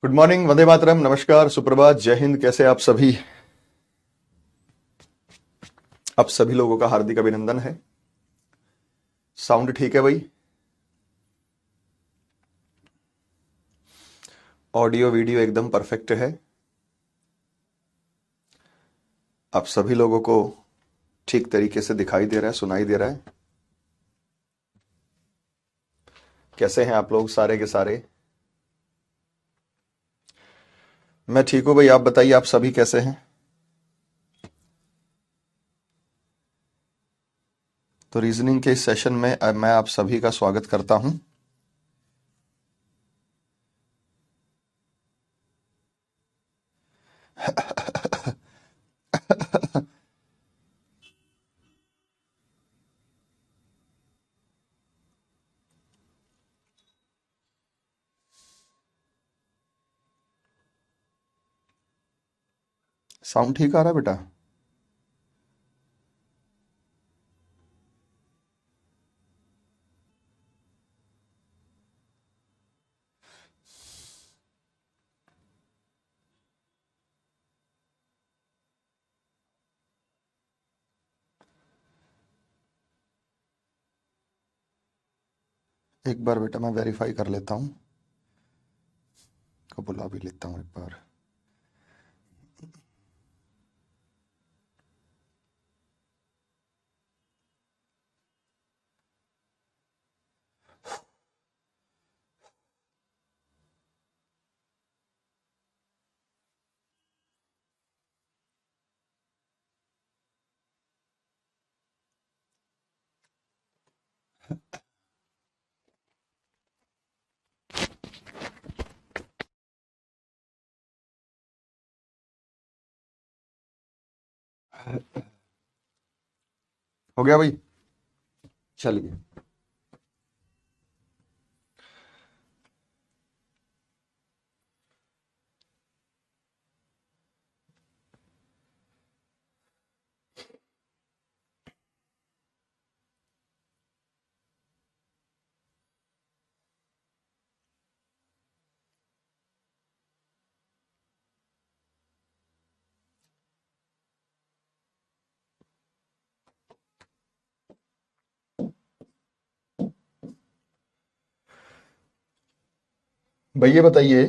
Good morning, Vande Mataram, नमस्कार, सुप्रभात, जय हिंद। कैसे आप सभी? आप सभी लोगों का हार्दिक अभिनंदन है। साउंड ठीक है भाई? ऑडियो वीडियो एकदम परफेक्ट है। आप सभी लोगों को ठीक तरीके से दिखाई दे रहा है, सुनाई दे रहा है? कैसे हैं आप लोग सारे के सारे? मैं ठीक हूं भाई, आप बताइए, आप सभी कैसे हैं? तो रीजनिंग के इस सेशन में मैं आप सभी का स्वागत करता हूं। साउंड ठीक आ रहा है बेटा? एक बार बेटा मैं वेरीफाई कर लेता हूं, को बुला भी लेता हूं एक बार। हो गया भाई? चलिए। भैया बताइए,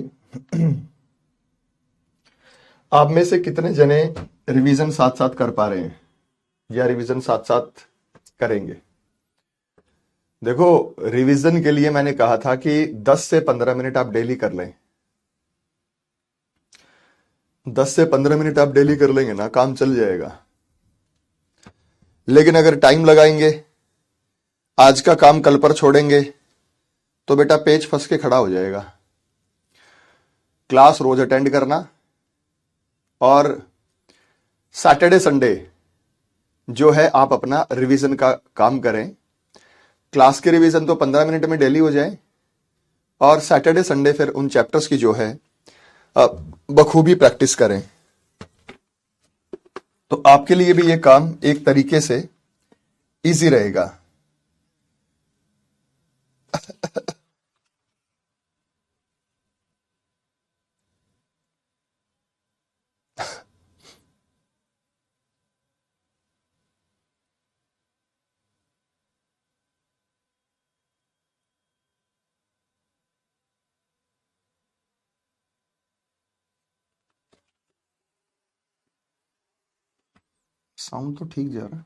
आप में से कितने जने रिवीजन साथ साथ कर पा रहे हैं या रिवीजन साथ साथ करेंगे? देखो, रिवीजन के लिए मैंने कहा था कि 10 से 15 मिनट आप डेली कर लें। 10 से 15 मिनट आप डेली कर लेंगे ना, काम चल जाएगा। लेकिन अगर टाइम लगाएंगे, आज का काम कल पर छोड़ेंगे, तो बेटा पेच फंस के खड़ा हो जाएगा। क्लास रोज अटेंड करना, और सैटरडे संडे जो है आप अपना रिवीजन का काम करें। क्लास के रिवीजन तो 15 मिनट में डेली हो जाए, और सैटरडे संडे फिर उन चैप्टर्स की जो है बखूबी प्रैक्टिस करें। तो आपके लिए भी ये काम एक तरीके से इजी रहेगा। साउंड तो ठीक जा रहा है।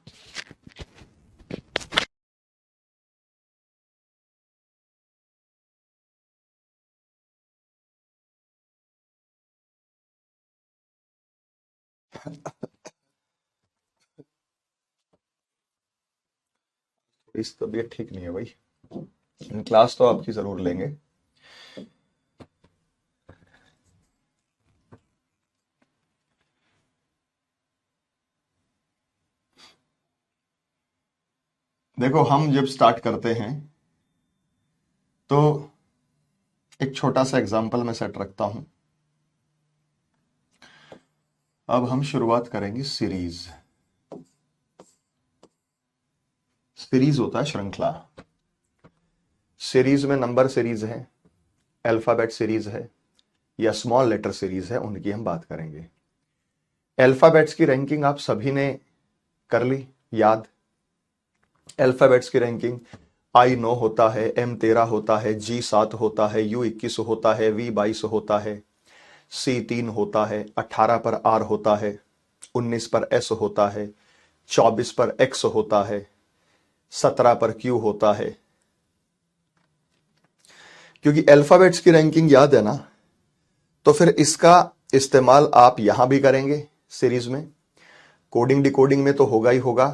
इस तबीयत ठीक नहीं है भाई, इन क्लास तो आपकी जरूर लेंगे। देखो, हम जब स्टार्ट करते हैं तो एक छोटा सा एग्जांपल मैं सेट रखता हूं। अब हम शुरुआत करेंगे सीरीज। सीरीज होता है श्रृंखला। सीरीज में नंबर सीरीज है, अल्फाबेट सीरीज है, या स्मॉल लेटर सीरीज है उनकी हम बात करेंगे। अल्फाबेट्स की रैंकिंग आप सभी ने कर ली याद। अल्फाबेट्स की रैंकिंग I9 होता है, M13 होता है, G7 होता है, U21 होता है, V22 होता है, C3 होता है, 18 पर R होता है, 19 पर S होता है, 24 पर X होता है, 17 पर Q होता है। क्योंकि अल्फाबेट्स की रैंकिंग याद है ना, तो फिर इसका इस्तेमाल आप यहां भी करेंगे सीरीज में। कोडिंग डिकोडिंग में तो होगा ही होगा,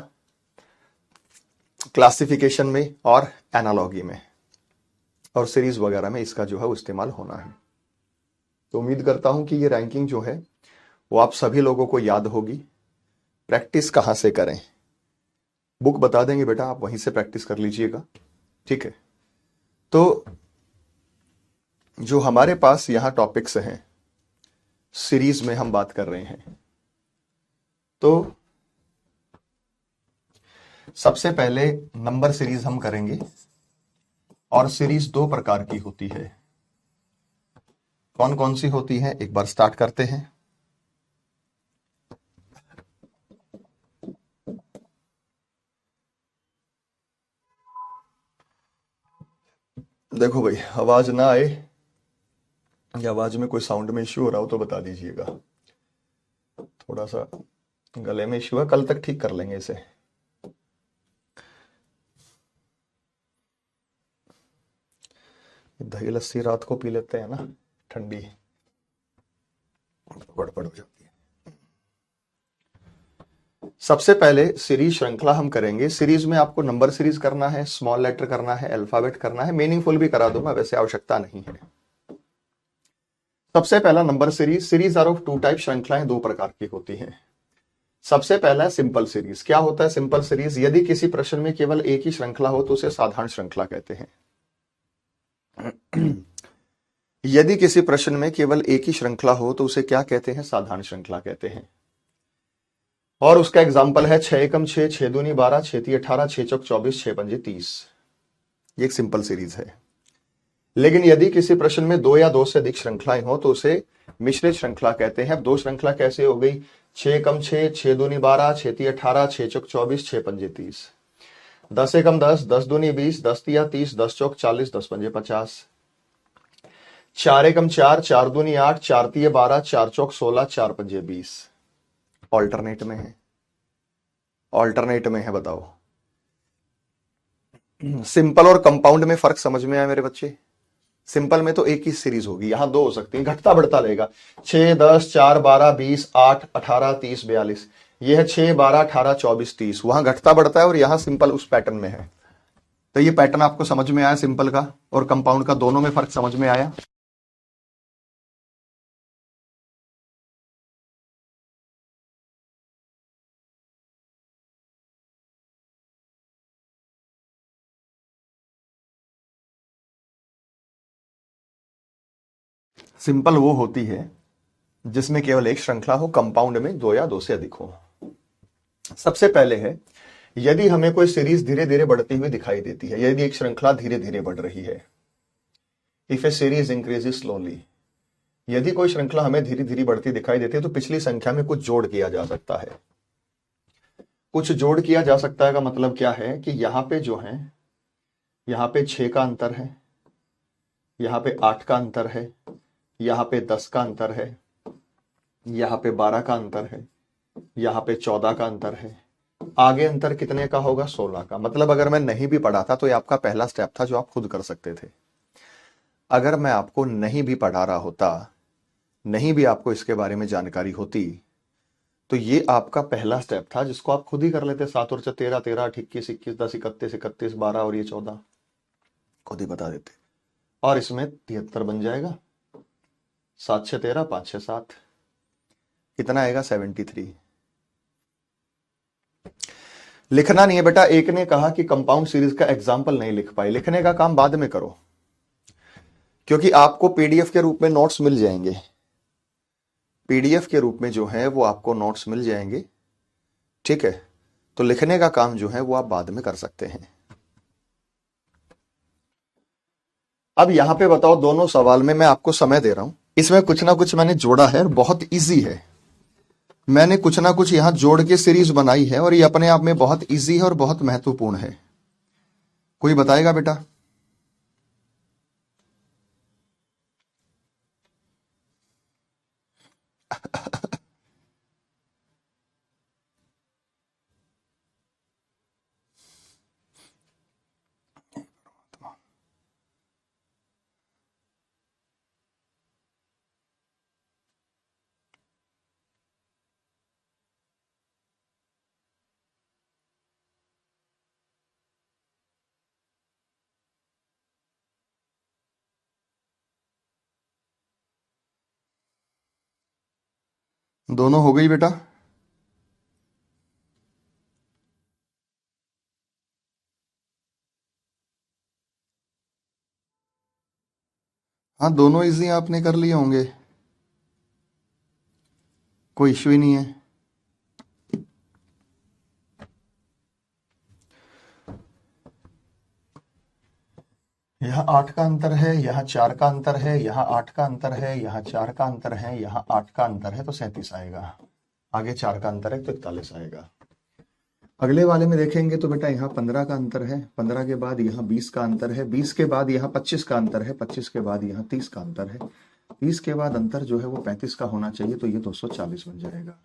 क्लासिफिकेशन में और एनालॉगी में और सीरीज वगैरह में इसका जो है वो इस्तेमाल होना है। तो उम्मीद करता हूं कि ये रैंकिंग जो है वो आप सभी लोगों को याद होगी। प्रैक्टिस कहां से करें, बुक बता देंगे बेटा, आप वहीं से प्रैक्टिस कर लीजिएगा, ठीक है। तो जो हमारे पास यहां टॉपिक्स हैं, सीरीज में हम बात कर रहे हैं। तो सबसे पहले नंबर सीरीज हम करेंगे और सीरीज दो प्रकार की होती है। कौन कौन सी होती है एक बार स्टार्ट करते हैं। देखो भाई, आवाज ना आए या आवाज में कोई साउंड में इश्यू हो रहा हो तो बता दीजिएगा। थोड़ा सा गले में इश्यू है, कल तक ठीक कर लेंगे इसे। दही लस्सी रात को पी लेते हैं ना, ठंडी गड़बड़ हो जाती है। सबसे पहले सीरीज श्रृंखला हम करेंगे। सीरीज में आपको नंबर सीरीज करना है, स्मॉल लेटर करना है, अल्फाबेट करना है, मीनिंगफुल भी करा दूंगा, वैसे आवश्यकता नहीं है। सबसे पहला number series. Series are of two type, श्रृंखलाएं दो प्रकार की होती हैं। सबसे पहला सिंपल सीरीज। क्या होता है सिंपल सीरीज? यदि किसी प्रश्न में केवल एक ही श्रृंखला हो तो उसे साधारण श्रृंखला कहते हैं। यदि किसी प्रश्न में केवल एक ही श्रृंखला हो तो उसे क्या कहते हैं? साधारण श्रृंखला कहते हैं। और उसका एग्जाम्पल है 6 एकम 6, 6 दूनी 12, 6 ती 18, 6 चौक 24, 6 पंजे 30। ये एक सिंपल सीरीज है। लेकिन यदि किसी प्रश्न में दो या दो से अधिक श्रृंखलाएं हो तो उसे मिश्रित श्रृंखला कहते हैं। अब दो श्रृंखला कैसे हो गई? 6 एकम 6, 6 दूनी 12, 6 ती 18, 6 चौक 24, 6 पंजे 30। 10 एकम 10, 10 दूनी 20, 10 तिया 30, 10 चौक 40, 10 पंजे 50। 4 एकम 4, 4 दूनी 8, 4 तिये 12, 4 चौक 16, 4 पंजे 20। ऑल्टरनेट में है, ऑल्टरनेट में है, बताओ। सिंपल और कंपाउंड में फर्क समझ में आया मेरे बच्चे? सिंपल में तो एक ही सीरीज होगी, यहां दो हो सकती है, घटता बढ़ता रहेगा। 6, 10, 4, 12, 20, 8, 18, 30, 42। यह है 6, 12, 18, 24, 30। वहां घटता बढ़ता है और यहां सिंपल उस पैटर्न में है। तो ये पैटर्न आपको समझ में आया? सिंपल का और कंपाउंड का दोनों में फर्क समझ में आया? सिंपल वो होती है जिसमें केवल एक श्रृंखला हो, कंपाउंड में दो या दो से अधिक हो। सबसे पहले है, यदि हमें कोई सीरीज धीरे धीरे बढ़ती हुई दिखाई देती है, यदि एक श्रृंखला धीरे धीरे बढ़ रही है, if A series increases slowly, यदि कोई श्रृंखला हमें धीरे धीरे बढ़ती दिखाई देती है तो पिछली संख्या में कुछ जोड़ किया जा सकता है। कुछ जोड़ किया जा सकता है का मतलब क्या है कि यहां पे जो है, यहां पे 6 का अंतर है, यहां पे 8 का अंतर है, यहां पे 10 का अंतर है, यहां पे 12 का अंतर है, यहां पे 14 का अंतर है। आगे अंतर कितने का होगा? 16 का। मतलब अगर मैं नहीं भी पढ़ा था तो ये आपका पहला स्टेप था जो आप खुद कर सकते थे। अगर मैं आपको नहीं भी पढ़ा रहा होता, नहीं भी आपको इसके बारे में जानकारी होती, तो ये आपका पहला स्टेप था जिसको आप खुद ही कर लेते। 7 और 4 13, 13 8 21 21 10 31 31 12 और ये 14 खुद ही बता देते। और इसमें 73 बन जाएगा। 7 6 13, 5 6 7, कितना आएगा? 73। लिखना नहीं है बेटा। एक ने कहा कि कंपाउंड सीरीज का एग्जाम्पल नहीं लिख पाए, लिखने का काम बाद में करो, क्योंकि आपको पीडीएफ के रूप में नोट्स मिल जाएंगे। पीडीएफ के रूप में जो है वो आपको नोट्स मिल जाएंगे, ठीक है। तो लिखने का काम जो है वो आप बाद में कर सकते हैं। अब यहां पे बताओ, दोनों सवाल में मैं आपको समय दे रहा हूं, इसमें कुछ ना कुछ मैंने जोड़ा है और बहुत इजी है। मैंने कुछ ना कुछ यहां जोड़ के सीरीज बनाई है और ये अपने आप में बहुत इजी है और बहुत महत्वपूर्ण है। कोई बताएगा बेटा? दोनों हो गई बेटा? हाँ, दोनों इजी आपने कर लिए होंगे, कोई इश्यू ही नहीं है। यहाँ 8 का अंतर है, यहाँ 4 का अंतर है, यहाँ 8 का अंतर है, यहाँ 4 का अंतर है, यहाँ 8 का अंतर है, तो 37 आएगा। आगे 4 का अंतर है तो 41 आएगा। अगले वाले में देखेंगे तो बेटा यहाँ 15 का अंतर है, 15 के बाद यहाँ 20 का अंतर है, 20 के बाद यहाँ 25 का अंतर है, 25 के बाद यहाँ 30 का अंतर है, 30 के बाद अंतर जो है वो 35 का होना चाहिए, तो ये 240 बन जाएगा।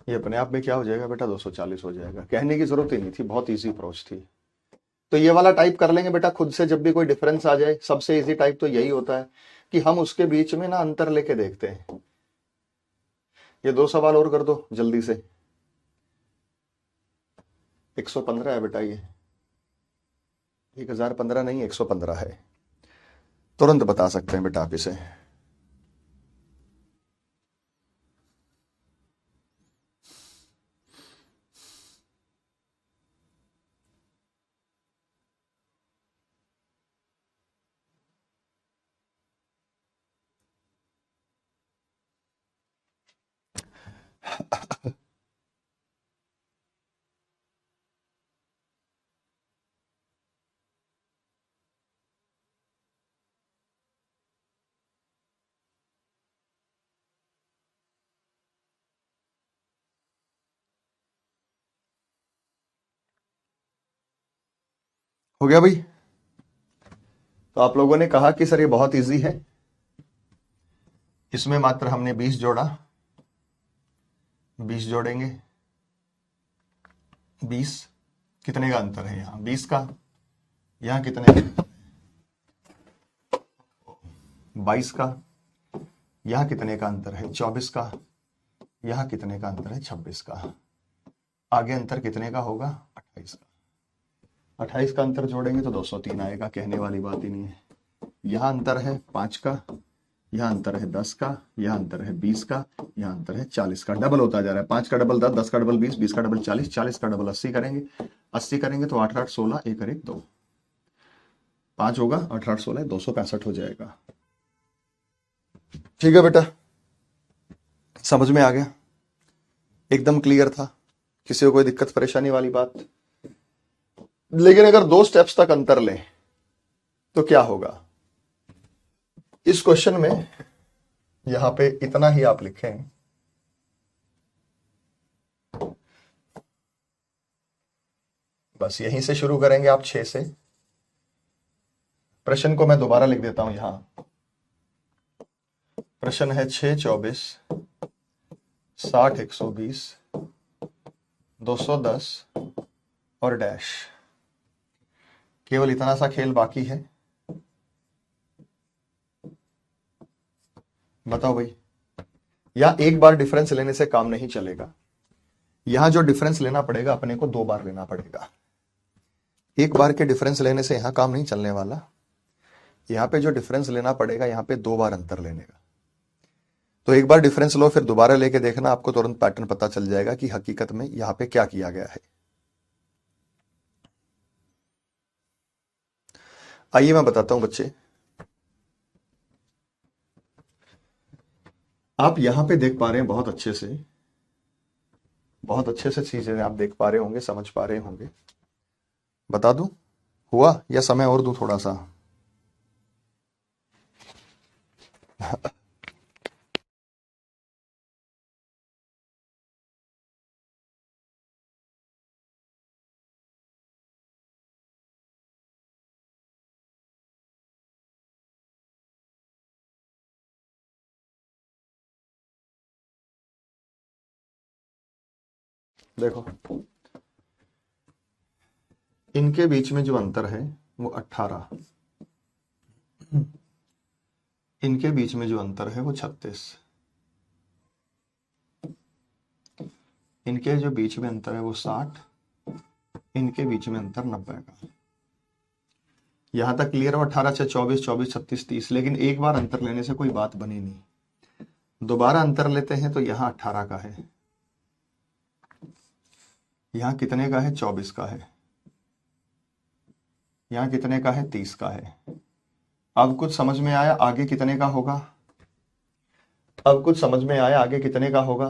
ये अपने आप में क्या हो जाएगा बेटा? 240 हो जाएगा। कहने की जरूरत ही नहीं थी, बहुत ईजी अप्रोच थी। तो ये वाला टाइप कर लेंगे बेटा खुद से, जब भी कोई डिफरेंस आ जाए। सबसे इजी टाइप तो यही होता है कि हम उसके बीच में ना अंतर लेके देखते हैं। ये 2 सवाल और कर दो जल्दी से। 115 है बेटा, ये 1015 नहीं, 115 है। तुरंत बता सकते हैं बेटा आप इसे। हो गया भाई? तो आप लोगों ने कहा कि सर ये बहुत इजी है, इसमें मात्र हमने 20 जोड़ा, 20 जोड़ेंगे। 20 कितने का अंतर है? यहाँ 20 का। यहाँ कितने का? 22 का। यहाँ कितने का अंतर है? 24 का। यहाँ कितने का अंतर है? 26 का। आगे अंतर कितने का होगा? 28 का। 28 का अंतर जोड़ेंगे तो 203 आएगा, कहने वाली बात ही नहीं है। यहाँ अंतर है 5 का, यहाँ अंतर है 10 का, यहाँ अंतर है 20 का, यहाँ अंतर है 40 का। डबल होता जा रहा है। 5 का डबल 10, 10 का डबल 20, 20 का डबल 40, 40 का डबल 80 करेंगे। 80 करेंगे तो 8 8 16, 1 और 1 2, 5 होगा, 8 8 16, 265 हो जाएगा। ठीक है बेटा, समझ में आ गया? एकदम क्लियर था? किसी को कोई दिक्कत परेशानी वाली बात? लेकिन अगर 2 स्टेप्स तक अंतर लें तो क्या होगा? इस क्वेश्चन में यहां पे इतना ही आप लिखें, बस यहीं से शुरू करेंगे आप 6 से। प्रश्न को मैं दोबारा लिख देता हूं यहां। प्रश्न है 6 24 60 120 210 और डैश। केवल इतना सा खेल बाकी है। बताओ भाई, या एक बार डिफरेंस लेने से काम नहीं चलेगा। यहां जो डिफरेंस लेना पड़ेगा अपने को 2 बार लेना पड़ेगा। एक बार के डिफरेंस लेने से यहां काम नहीं चलने वाला। यहां पे जो डिफरेंस लेना पड़ेगा, यहां पे 2 बार अंतर लेने का। तो एक बार डिफरेंस लो, फिर दोबारा लेके देखना, आपको तुरंत पैटर्न पता चल जाएगा कि हकीकत में यहां पे क्या किया गया है। आइए मैं बताता हूं बच्चे। आप यहां पे देख पा रहे हैं बहुत अच्छे से, बहुत अच्छे से चीजें आप देख पा रहे होंगे, समझ पा रहे होंगे। बता दूं हुआ, या समय और दूं थोड़ा सा? देखो, इनके बीच में जो अंतर है वो 18, इनके बीच में जो अंतर है वो 36, इनके जो बीच में अंतर है वो 60, इनके बीच में अंतर 90 का। यहां तक क्लियर हो? 18 6 24, 24 36 30। लेकिन एक बार अंतर लेने से कोई बात बनी नहीं, दोबारा अंतर लेते हैं तो यहाँ 18 का है, यहाँ कितने का है? 24 का है, यहाँ कितने का है? 30 का है। अब कुछ समझ में आया आगे कितने का होगा? अब कुछ समझ में आया आगे कितने का होगा?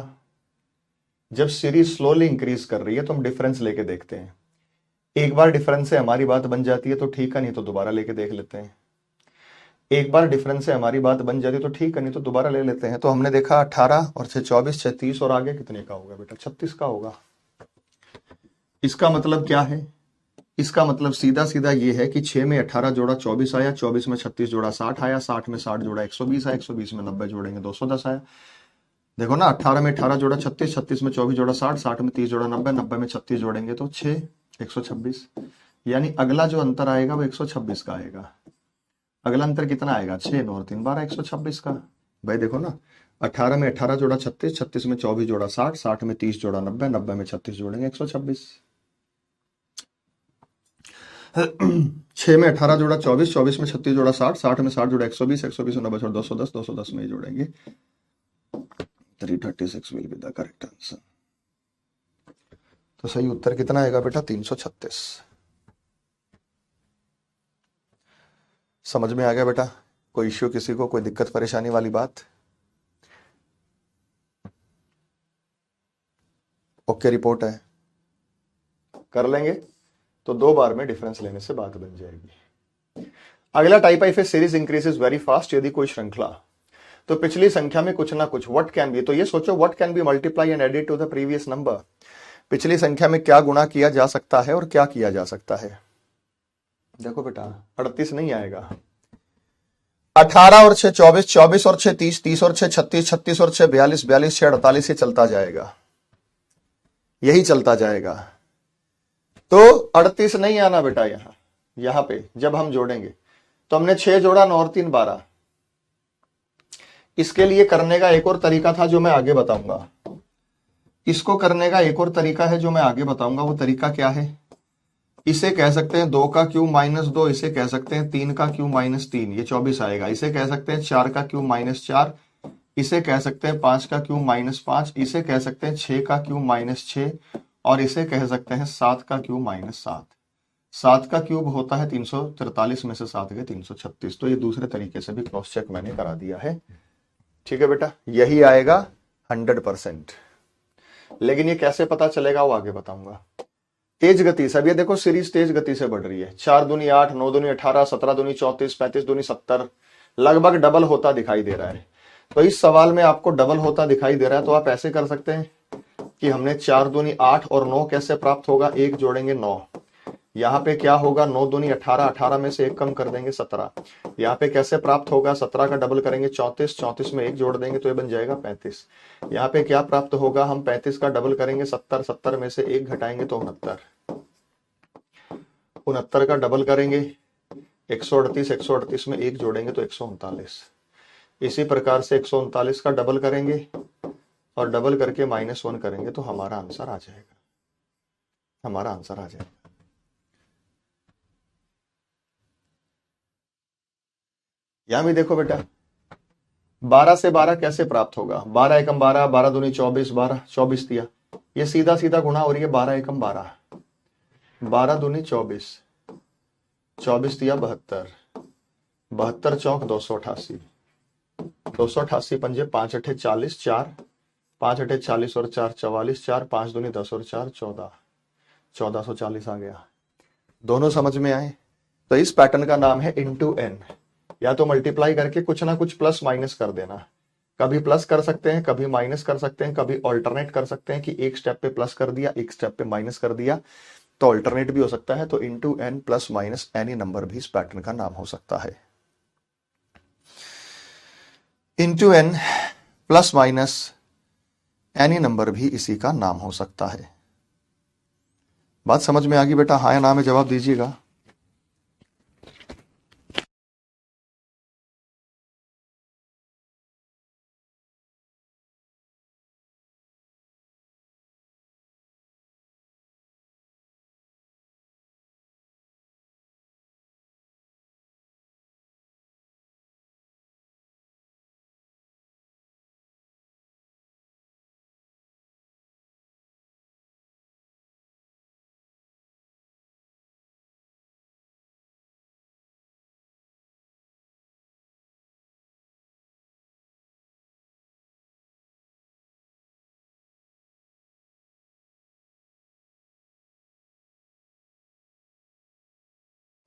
जब सीरीज स्लोली इंक्रीज कर रही है तो हम डिफरेंस लेके देखते हैं। एक बार डिफरेंस से हमारी बात बन जाती है तो ठीक है, नहीं तो दोबारा लेके देख लेते हैं। एक बार डिफरेंस से हमारी बात बन जाती है तो ठीक है, नहीं तो दोबारा ले लेते हैं। तो हमने देखा 18 और 6 24, 6 30 और आगे कितने का होगा बेटा? 36 का होगा। इसका मतलब क्या है? इसका मतलब सीधा सीधा ये है कि 6 में 18 जोड़ा 24 आया, 24 में 36 जोड़ा 60 आया, 60 में 60 जोड़ा 120 आया, 120 में 90 जोड़ेंगे 210 आया। देखो ना, 18 में 18 जोड़ा 36, 36 में 24 जोड़ा 60, 60 में 30 जोड़ा 90, 90 में 36 जोड़ेंगे तो 6 126। यानी अगला जो अंतर आएगा वो 126 का आएगा। अगला अंतर कितना आएगा? 6 9 और 3 12, 126 का। भाई देखो ना, 18 में 18 जोड़ा 36, 36 में 24 जोड़ा 60, 60 में 30 जोड़ा 90, 90 में 36 जोड़ेंगे 126। 6 में 18 जोड़ा 24, 24 में 36 जोड़ा 60, 60 में 60 जोड़ा 120, 120 में 90 जोड़ा 210, 210 में ही जोड़ेंगे। 336 will be the correct answer. तो सही उत्तर कितना आएगा बेटा? 336। समझ में आ गया बेटा? कोई इश्यू किसी को, कोई दिक्कत परेशानी वाली बात? ओके रिपोर्ट है, कर लेंगे तो 2 बार में डिफरेंस लेने से बात बन जाएगी। अगला टाइप है, सीरीज इंक्रीजेस वेरी फास्ट। यदि कोई श्रृंखला तो पिछली संख्या में कुछ ना कुछ व्हाट कैन बी, तो ये सोचो what can be multiply and added to the previous number. पिछली संख्या में क्या गुणा किया जा सकता है और क्या किया जा सकता है? देखो बेटा, 38 नहीं आएगा। 18 और 6 24, 24 और 6 30, 30 और 6 36, 36 और 6 42, 42 6 48, ये चलता जाएगा, यही चलता जाएगा। तो 38 नहीं आना बेटा। यहां पे जब हम जोड़ेंगे तो हमने 6 जोड़ा 9 और 3 12। इसके लिए करने का एक और तरीका था जो मैं आगे बताऊंगा। इसको करने का एक और तरीका है जो मैं आगे बताऊंगा। वो तरीका क्या है? इसे कह सकते हैं 2 का क्यूब -2, इसे कह सकते हैं 3 का क्यूब -3, ये 24 आएगा। इसे कह सकते हैं 4 का क्यूब -4, इसे कह सकते हैं 5 का क्यूब -5, इसे कह सकते हैं 6 का क्यूब -6 और इसे कह सकते हैं 7 का क्यूब -7। 7 का क्यूब होता है 343 में से 7 गए 336। तो ये दूसरे तरीके से भी क्रॉस चेक मैंने करा दिया है। ठीक है बेटा, यही आएगा 100%। लेकिन ये कैसे पता चलेगा वो आगे बताऊंगा। तेज गति से, अब ये देखो सीरीज तेज गति से बढ़ रही है। 4 दूनी 8, 9 दूनी 18, 17 दूनी 34, 35 दूनी 70, लगभग डबल होता दिखाई दे रहा है। तो इस सवाल में आपको डबल होता दिखाई दे रहा है तो आप ऐसे कर सकते हैं कि हमने 4 दूनी 8 और 9 कैसे प्राप्त होगा? 1 जोड़ेंगे 9, यहाँ पे क्या होगा? 9 दूनी 18, 18 में से 1 कम कर देंगे 17। यहाँ पे कैसे प्राप्त होगा? 17 का डबल करेंगे 34, 34 में 1 जोड़ देंगे तो ये बन जाएगा 35। यहाँ पे क्या प्राप्त होगा? हम 35 का डबल करेंगे 70, 70 में से 1 घटाएंगे तो 69, 69 का डबल करेंगे 138, 138 में 1 जोड़ेंगे तो 139। इसी प्रकार से 139 का डबल करेंगे और डबल करके -1 करेंगे तो हमारा आंसर आ जाएगा, हमारा आंसर आ जाएगा। यहां भी देखो बेटा, 12 से 12 कैसे प्राप्त होगा? 12 एकम 12, 12 दूनी 24, 12 24 दिया, ये सीधा सीधा गुणा हो रही है। 12 एकम 12, 12 दूनी 24, 24 दिया 72, 72 चौक 288, 288 पंजे 5 अठे 40, 4 5 अठे 40 और 4 44, 4 5 दूनी 10 और 4 14, 1440 आ गया। दोनों समझ में आए? तो इस पैटर्न का नाम है इंटू एन। या तो मल्टीप्लाई करके कुछ ना कुछ प्लस माइनस कर देना। कभी प्लस कर सकते हैं, कभी माइनस कर सकते हैं, कभी ऑल्टरनेट कर सकते हैं कि एक स्टेप पे प्लस कर दिया, एक स्टेप पे माइनस कर दिया, तो ऑल्टरनेट भी हो सकता है। तो into N plus minus any number भी इस पैटर्न का नाम हो सकता है। Into N plus minus any number भी इसी का नाम हो सकता है। बात समझ में आ गई बेटा? हाँ या ना में जवाब दीजिएगा।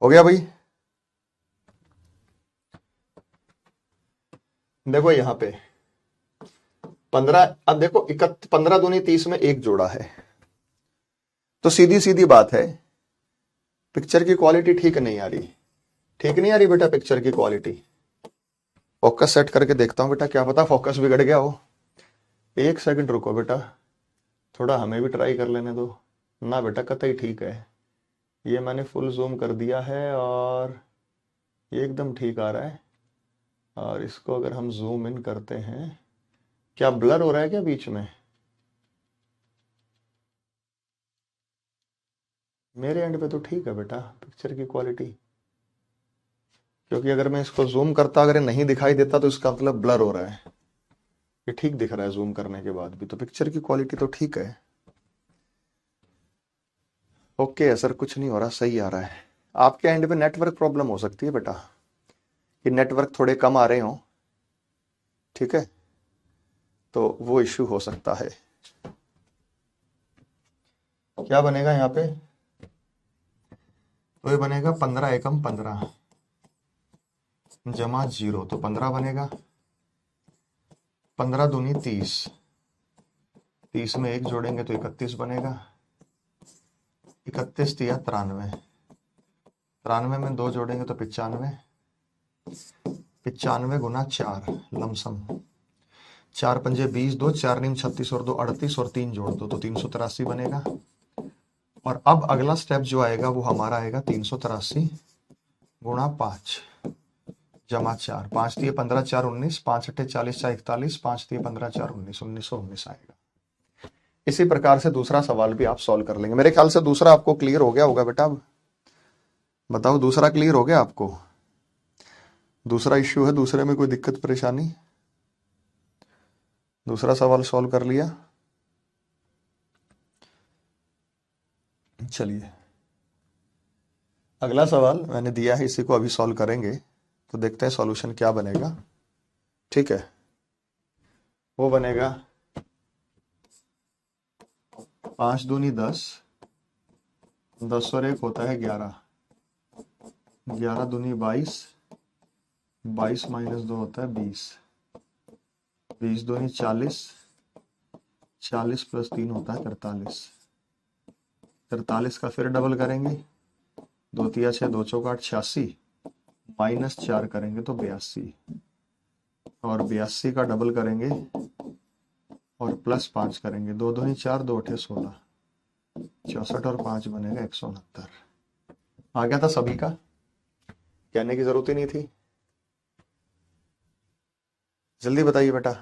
हो गया भाई? देखो यहां पे 15, अब देखो 15 दूनी 30 में एक जोड़ा है, तो सीधी सीधी बात है, पिक्चर की क्वालिटी ठीक नहीं आ रही। ठीक नहीं आ रही बेटा पिक्चर की क्वालिटी। फोकस सेट करके देखता हूं बेटा, क्या पता फोकस बिगड़ गया हो। एक सेकंड रुको बेटा, थोड़ा हमें भी ट्राई कर लेने दो ना बेटा। कतई ठीक है, ये मैंने फुल जूम कर दिया है और ये एकदम ठीक आ रहा है। और इसको अगर हम जूम इन करते हैं, क्या ब्लर हो रहा है क्या बीच में? मेरे एंड पे तो ठीक है बेटा पिक्चर की क्वालिटी, क्योंकि अगर मैं इसको जूम करता अगर ये नहीं दिखाई देता तो इसका मतलब ब्लर हो रहा है। ये ठीक दिख रहा है जूम करने के बाद भी, तो पिक्चर की क्वालिटी तो ठीक है। ओके सर, कुछ नहीं हो रहा, सही आ रहा है। आपके एंड पे नेटवर्क प्रॉब्लम हो सकती है बेटा, कि नेटवर्क थोड़े कम आ रहे हो, ठीक है, तो वो इश्यू हो सकता है। क्या बनेगा यहाँ पे? तो ये बनेगा 15 एकम 15 जमा 0, तो 15 बनेगा। 15 दूनी 30, 30 में एक जोड़ेंगे तो 31 बनेगा। 31 दिया 93, 93 में दो जोड़ेंगे तो 95, 95 गुना 4 लमसम, 4 पंजे 20, दो 4 नीम 36 और 2 38 और 3 जोड़ दो तो 383 बनेगा। और अब अगला स्टेप जो आएगा वो हमारा आएगा 383 गुणा 5 जमा 4, 5 दिए 15 4 19, 5 अट्ठे 40 4 41, 5 दिए 15 4 19, 1919 आएगा। इसी प्रकार से दूसरा सवाल भी आप सॉल्व कर लेंगे। मेरे ख्याल से दूसरा आपको क्लियर हो गया होगा बेटा। अब बताओ, दूसरा क्लियर हो गया आपको? दूसरा इश्यू है, दूसरे में कोई दिक्कत परेशानी? दूसरा सवाल सॉल्व कर लिया? चलिए, अगला सवाल मैंने दिया है, इसी को अभी सॉल्व करेंगे, तो देखते हैं सॉल्यूशन क्या बनेगा। ठीक है, वो बनेगा 5 दूनी 10, 10 और 1 होता है 11, 11 दूनी 22, 22 माइनस 2 होता है 20, 20 दूनी 40, 40 प्लस 3 होता है 43, 43 का फिर डबल करेंगे, 2 तिया 6, 2 चौका 8, 86, माइनस 4 करेंगे तो 82, और 82 का डबल करेंगे और प्लस 5 करेंगे, 2 दूनी 4, 2 अठे 16, 64 और 5 बनेगा 169। आ गया था सभी का, कहने की जरूरत ही नहीं थी। जल्दी बताइए बेटा।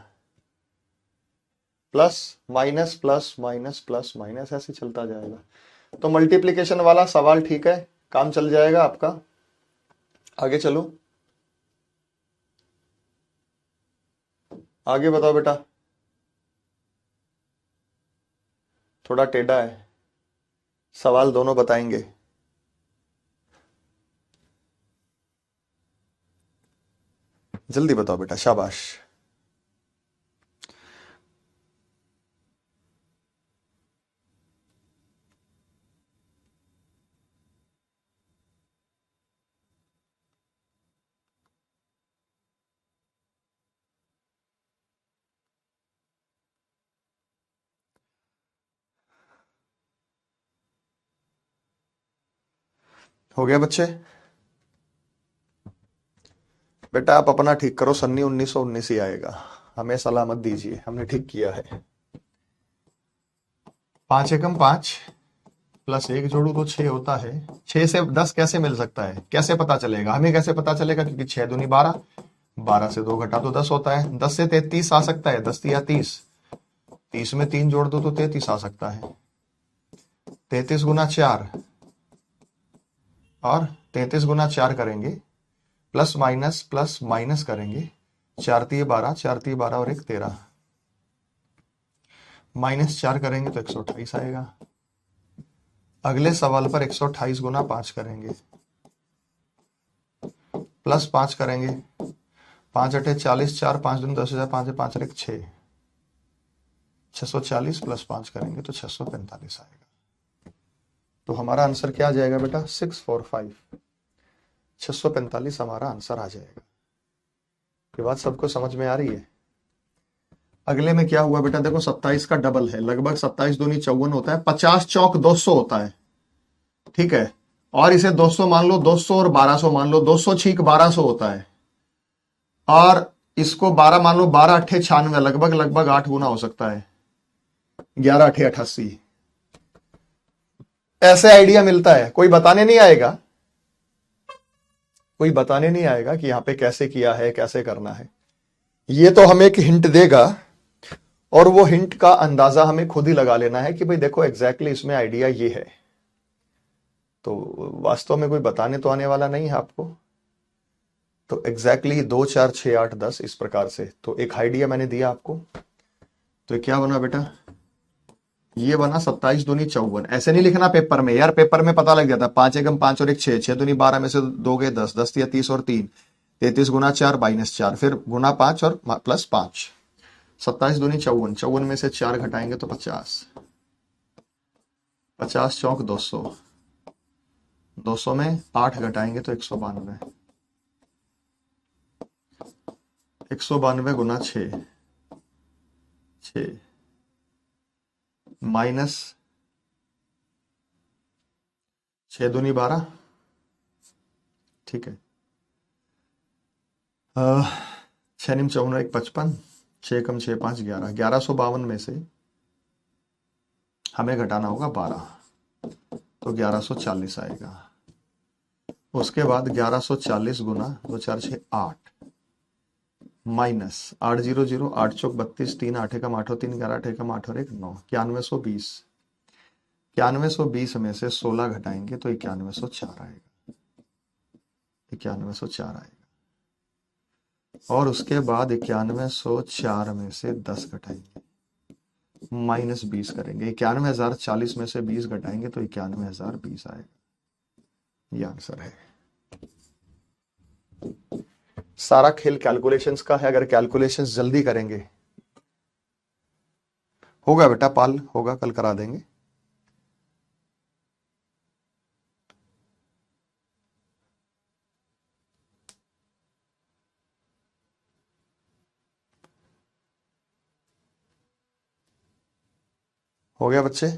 Plus minus plus minus plus minus ऐसे चलता जाएगा। तो मल्टीप्लिकेशन वाला सवाल ठीक है, काम चल जाएगा आपका। आगे चलो, आगे बताओ बेटा। थोड़ा टेढ़ा है सवाल, दोनों बताएंगे। जल्दी बताओ बेटा, शाबाश। हो गया बच्चे? बेटा आप अपना ठीक करो, सन्नी 1919 ही आएगा, हमें सलाह मत दीजिए, हमने ठीक किया है। 5 एकम 5 प्लस 1 जोड़ू तो 6 होता है। 6 से 10 कैसे मिल सकता है, कैसे पता चलेगा? हमें कैसे पता चलेगा? क्योंकि 6 दूनी 12, 12 से 2 घटा तो 10 होता है। 10 से 33 आ सकता है, 10 या 30, 30 में 3 जोड़ दो तो 33 आ सकता है। 33 गुना 4 और 33 गुना 4 करेंगे, प्लस माइनस करेंगे, 4 3 12, 4 3 12 और 1 13, माइनस 4 करेंगे तो 128 आएगा। अगले सवाल पर 128 गुना 5 करेंगे, प्लस 5 करेंगे, 5 अठे 40, 4 5 दूनी 10 हजार, 5 5 एक 6, 640 प्लस 5 करेंगे तो 645 आएगा। तो हमारा आंसर क्या आ जाएगा बेटा? 645, 645 हमारा आंसर आ जाएगा। ये बात सबको समझ में आ रही है? अगले में क्या हुआ बेटा? देखो 27 का डबल है, लगभग 27 दूनी 54 होता है, 50 चौक 200 होता है, ठीक है। और इसे 200 मान लो, 200 और 1200 मान लो, 200 छीक 1200 होता है, और इसको 12 मान लो, 12 अट्ठे 96, लगभग 8 गुना हो सकता है, 11 अट्ठे 88। ऐसे आइडिया मिलता है, कोई बताने नहीं आएगा, कोई बताने नहीं आएगा कि यहां पे कैसे किया है, कैसे करना है। ये तो हमें एक हिंट देगा, और वो हिंट का अंदाजा हमें खुद ही लगा लेना है कि भाई देखो एग्जैक्टली इसमें आइडिया ये है। तो वास्तव में कोई बताने तो आने वाला नहीं है आपको। तो एग्जैक्टली 2 4 6 8 10 इस प्रकार से। तो एक आइडिया मैंने दिया आपको। तो ये क्या बना बेटा? ये बना 27 दूनी 54। ऐसे नहीं लिखना पेपर में यार, पेपर में पता लग जाता। 5 एकम 5 और 1 6, 6 दूनी 12 में से 2 गए 10, 10 या 30 और 3, 33 गुना 4 माइनस 4, फिर गुना 5 और प्लस 5, 27 दूनी 54, 54 में से 4 घटाएंगे तो 50, 50 चौक 200, 200 में 8 घटाएंगे तो 192, 192 गुना 6, 6 माइनस 6 दूनी 12, ठीक है। 6 निम 54 1 55, 6 कम 6 5 11, 1152 में से हमें घटाना होगा 12, तो 1140 आएगा। उसके बाद 1140 गुना 2 4 6 8 माइनस 8 0 0, 8 चौक 32, 3 8 एकम 8 3, 11 8 एकम 8 और 1 9, 9120, 9120 में से 16 घटाएंगे तो 9104 आएगा, 9104 आएगा। और उसके बाद 9104 में से 10 घटाएंगे, माइनस 20 करेंगे, 91,040 में से 20 घटाएंगे तो 91,020 आएगा। ये आंसर है। सारा खेल कैलकुलेशंस का है। अगर कैलकुलेशंस जल्दी करेंगे, होगा बेटा पाल, होगा, कल करा देंगे। हो गया बच्चे?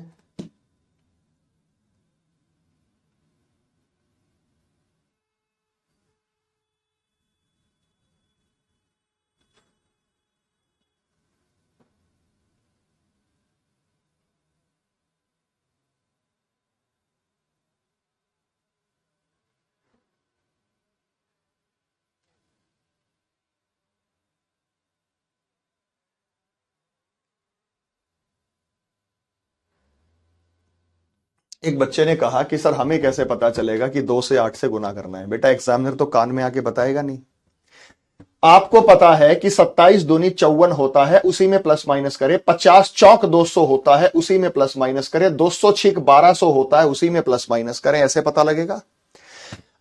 एक बच्चे ने कहा कि सर हमें कैसे पता चलेगा कि 2 से 8 से गुना करना है? बेटा एग्जामिनर तो कान में आके बताएगा नहीं। आपको पता है कि 27 दूनी 54 होता है, उसी में प्लस माइनस करे। 50 चौक 200 होता है, उसी में प्लस माइनस करे। 200 छीक 1200 होता है, उसी में प्लस माइनस करें, ऐसे पता लगेगा।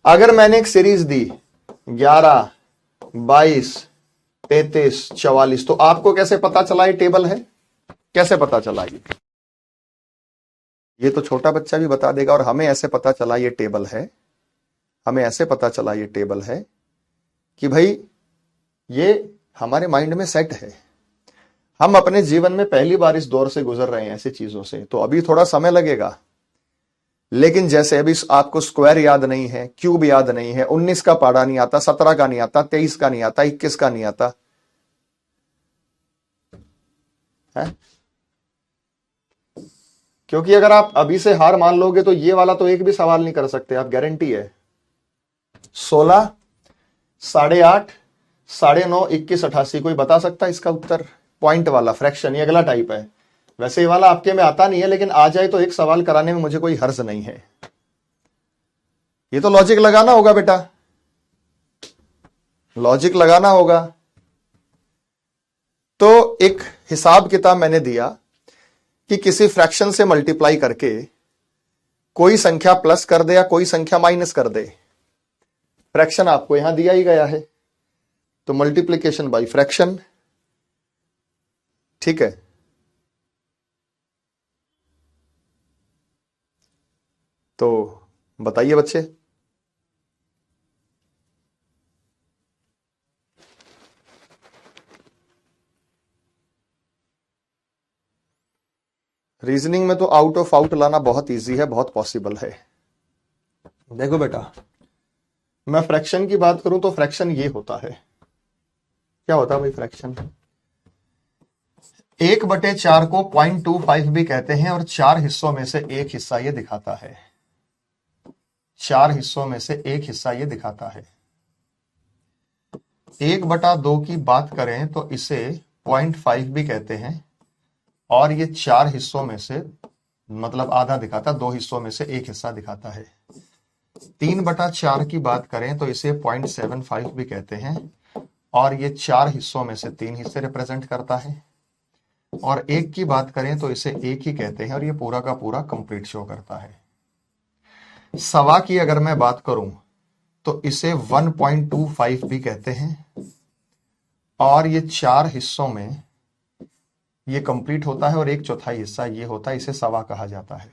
अगर मैंने एक सीरीज दी 11 22 33 44, तो आपको कैसे पता चला ये टेबल है? कैसे पता चला? ये तो छोटा बच्चा भी बता देगा। और हमें ऐसे पता चला ये टेबल है, हमें ऐसे पता चला ये टेबल है कि भाई ये हमारे माइंड में सेट है। हम अपने जीवन में पहली बार इस दौर से गुजर रहे हैं ऐसी चीजों से, तो अभी थोड़ा समय लगेगा। लेकिन जैसे अभी आपको स्क्वायर याद नहीं है, क्यूब याद नहीं है, 19 का पाड़ा नहीं आता, 17 का नहीं आता, 23 का नहीं आता, 21 का नहीं आता है? क्योंकि अगर आप अभी से हार मान लोगे तो ये वाला तो एक भी सवाल नहीं कर सकते आप, गारंटी है। 16, 8.5, 9.5, 21, 88, कोई बता सकता है इसका उत्तर? पॉइंट वाला फ्रैक्शन, ये अगला टाइप है। वैसे ये वाला आपके में आता नहीं है, लेकिन आ जाए तो एक सवाल कराने में मुझे कोई हर्ज नहीं है। ये तो लॉजिक लगाना होगा बेटा, लॉजिक लगाना होगा। तो एक हिसाब किताब मैंने दिया कि किसी फ्रैक्शन से मल्टीप्लाई करके कोई संख्या प्लस कर दे या कोई संख्या माइनस कर दे। फ्रैक्शन आपको यहां दिया ही गया है, तो मल्टीप्लीकेशन बाय फ्रैक्शन, ठीक है। तो बताइए बच्चे, रीजनिंग में तो आउट ऑफ आउट लाना बहुत इजी है, बहुत पॉसिबल है। देखो बेटा, मैं फ्रैक्शन की बात करूं तो फ्रैक्शन ये होता है, क्या होता है भाई फ्रैक्शन? 1/4 को 0.25 भी कहते हैं, और 4 हिस्सों में से एक हिस्सा ये दिखाता है। 4 हिस्सों में से एक हिस्सा ये दिखाता है। 1/2 की बात करें तो इसे 0.5 भी कहते हैं, और ये 4 हिस्सों में से मतलब आधा दिखाता, 2 हिस्सों में से एक हिस्सा दिखाता है। 3/4 की बात करें तो इसे 0.75 भी कहते हैं, और ये 4 हिस्सों में से 3 हिस्से रिप्रेजेंट करता है। और 1 की बात करें तो इसे 1 ही कहते हैं, और ये पूरा का पूरा कंप्लीट शो करता है। सवा की अगर मैं बात करूं तो इसे 1.25 भी कहते हैं, और ये 4 हिस्सों में ये कंप्लीट होता है, और 1/4 हिस्सा ये होता है, इसे सवा कहा जाता है।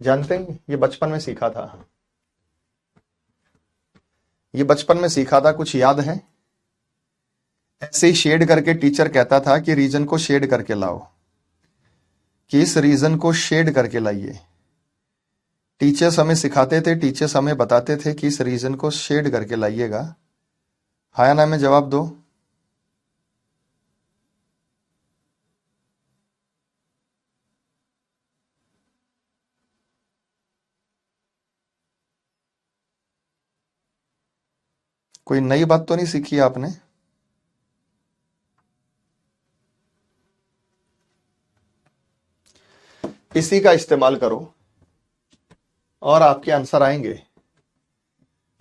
जानते हैं, ये बचपन में सीखा था, ये बचपन में सीखा था, कुछ याद है? ऐसे ही शेड करके टीचर कहता था कि रीजन को शेड करके लाओ, कि इस रीजन को शेड करके लाइए। टीचर्स हमें सिखाते थे, टीचर्स हमें बताते थे कि इस रीजन को शेड करके लाइएगा। हाँ या ना में जवाब दो। कोई नई बात तो नहीं सीखी आपने? इसी का इस्तेमाल करो और आपके आंसर आएंगे।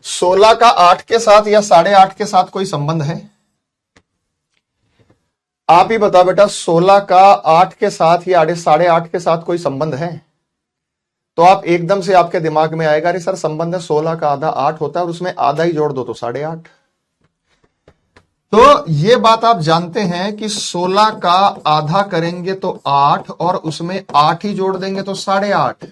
16 का 8 के साथ या 8.5 के साथ कोई संबंध है? आप ही बताओ बेटा, 16 का 8 के साथ या 8.5 के साथ कोई संबंध है? तो आप एकदम से आपके दिमाग में आएगा, अरे सर संबंध है, 16 का आधा 8 होता है और उसमें आधा ही जोड़ दो तो 8.5। तो ये बात आप जानते हैं कि 16 का आधा करेंगे तो 8, और उसमें 8 ही जोड़ देंगे तो 8.5,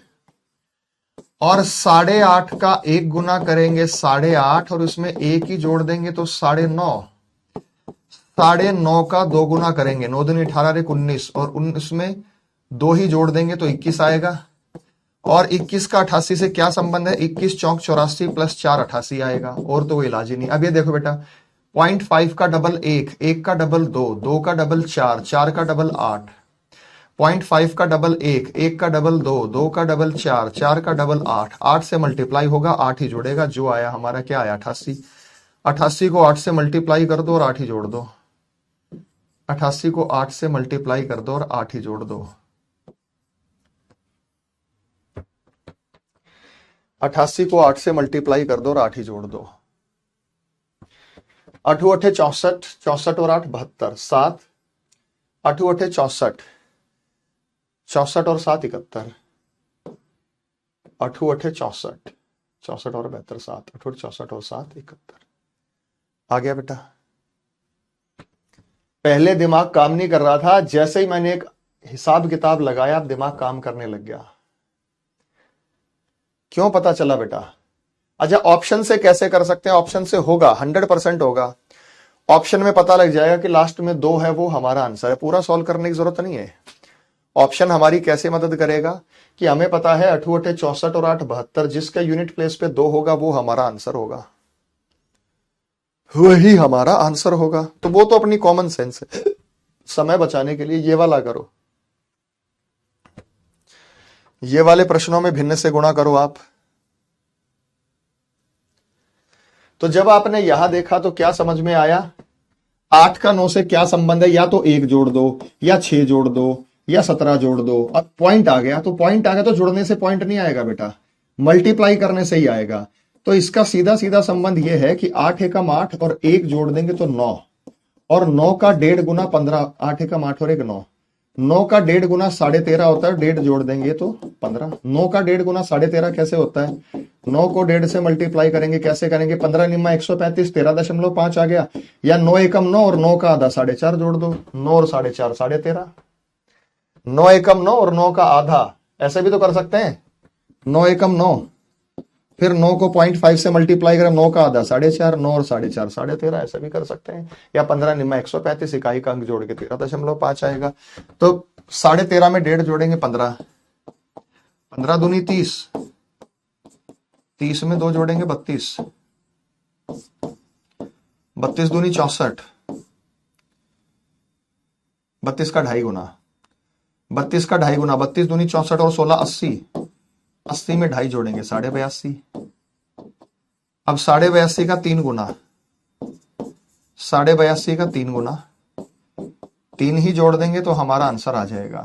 और 8.5 का 1 गुना करेंगे 8.5, और उसमें 1 ही जोड़ देंगे तो 9.5। 9.5 का 2 गुना करेंगे, 9 दूनी 18, 19, और उसमें 2 ही जोड़ देंगे तो 21 आएगा। और 21 का 88 से क्या संबंध है? 21 चौक 84 प्लस 4 88 आएगा, और तो कोई इलाज ही नहीं। अब ये देखो बेटा, 0.5 का डबल 1, 1 का डबल 2, 2 का डबल 4, 4 का डबल 8, 0.5 का डबल 1, 1 का डबल 2, 2 का डबल 4, 4 का डबल 8, 8 से मल्टीप्लाई होगा, 8 ही जुड़ेगा, जो आया हमारा क्या आया? 88। 88 को 8 से मल्टीप्लाई कर दो और 8 ही जोड़ दो। 88 को 8 से मल्टीप्लाई कर दो और 8 ही जोड़ दो। 88 को 8 से मल्टीप्लाई कर दो और 8 ही जोड़ दो। 8 8 64, 64 और 8 72, 7, 8 8 64, 64 और 7 71, 8 8 64, 64 और 72, 7, 8 8 64 और 7 71। आ गया बेटा? पहले दिमाग काम नहीं कर रहा था, जैसे ही मैंने एक हिसाब किताब लगाया दिमाग काम करने लग गया। क्यों पता चला बेटा? अच्छा, ऑप्शन से कैसे कर सकते हैं? ऑप्शन से होगा, 100% होगा। ऑप्शन में पता लग जाएगा कि लास्ट में 2 है, वो हमारा आंसर है, पूरा सॉल्व करने की जरूरत नहीं है। ऑप्शन हमारी कैसे मदद करेगा कि हमें पता है 8 8 64 और 8 72, जिसका यूनिट प्लेस पे 2 होगा वो हमारा आंसर होगा, वही हमारा आंसर होगा। तो वो तो अपनी कॉमन सेंस है। समय बचाने के लिए ये वाला करो, ये वाले प्रश्नों में भिन्न से गुणा करो आप। तो जब आपने यहां देखा तो क्या समझ में आया, 8 का 9 से क्या संबंध है, या तो 1 जोड़ दो, या 6 जोड़ दो, या 17 जोड़ दो। अब पॉइंट आ गया, तो पॉइंट आ गया तो जुड़ने से पॉइंट नहीं आएगा बेटा, मल्टीप्लाई करने से ही आएगा। तो इसका सीधा सीधा संबंध यह है कि 8 एकम 8 और 1 जोड़ देंगे तो 9, और 9 का 1.5 गुना 15, 8 एकम 8 और 1 9, 9 का 1.5 गुना 13.5 होता है, 1.5 जोड़ देंगे तो 15। 9 का 1.5 गुना 13.5 कैसे होता है, 9 को 1.5 से मल्टीप्लाई करेंगे, कैसे करेंगे, 15 निम्मा 135, 13.5 आ गया, या 9 एकम 9 और 9 का आधा 4.5 जोड़ दो, 9 और 4.5 13.5, 9 एकम 9 और 9 का आधा, ऐसे भी तो कर सकते हैं, 9 एकम 9, फिर 9 को 0.5 से मल्टीप्लाई करें, 9 का आधा 4.5, 9 और 4.5 13.5, ऐसा भी कर सकते हैं। या 15 निम्मा 135, इकाई का अंक जोड़ के 13.5 आएगा। तो 13.5 में 1.5 जोड़ेंगे 15, 15 दूनी 30, 30 में 2 जोड़ेंगे 32, 32 दूनी 64, 32 का 2.5 गुना, 32 का 2.5 गुना, 32 दूनी 64 और 16 80, 80 में 2.5 जोड़ेंगे 82, अब 82 का 3 गुना, 82 का 3 गुना, 3 ही जोड़ देंगे तो हमारा आंसर आ जाएगा।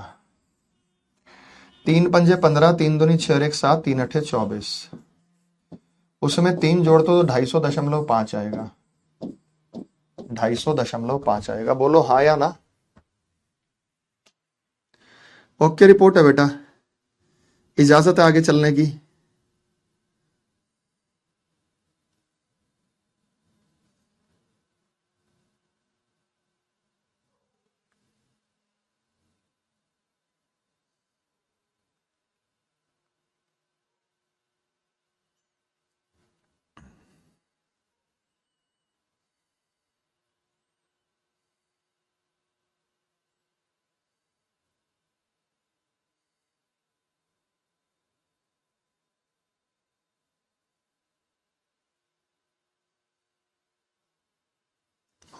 3 पंजे 15, 3 दूनी 6 और 1 7, 3 अठे 24, उसमें 3 जोड़ तो 250.5 आएगा, 250.5 आएगा। बोलो हाँ या ना। ओके रिपोर्ट है बेटा, इजाजत है आगे चलने की।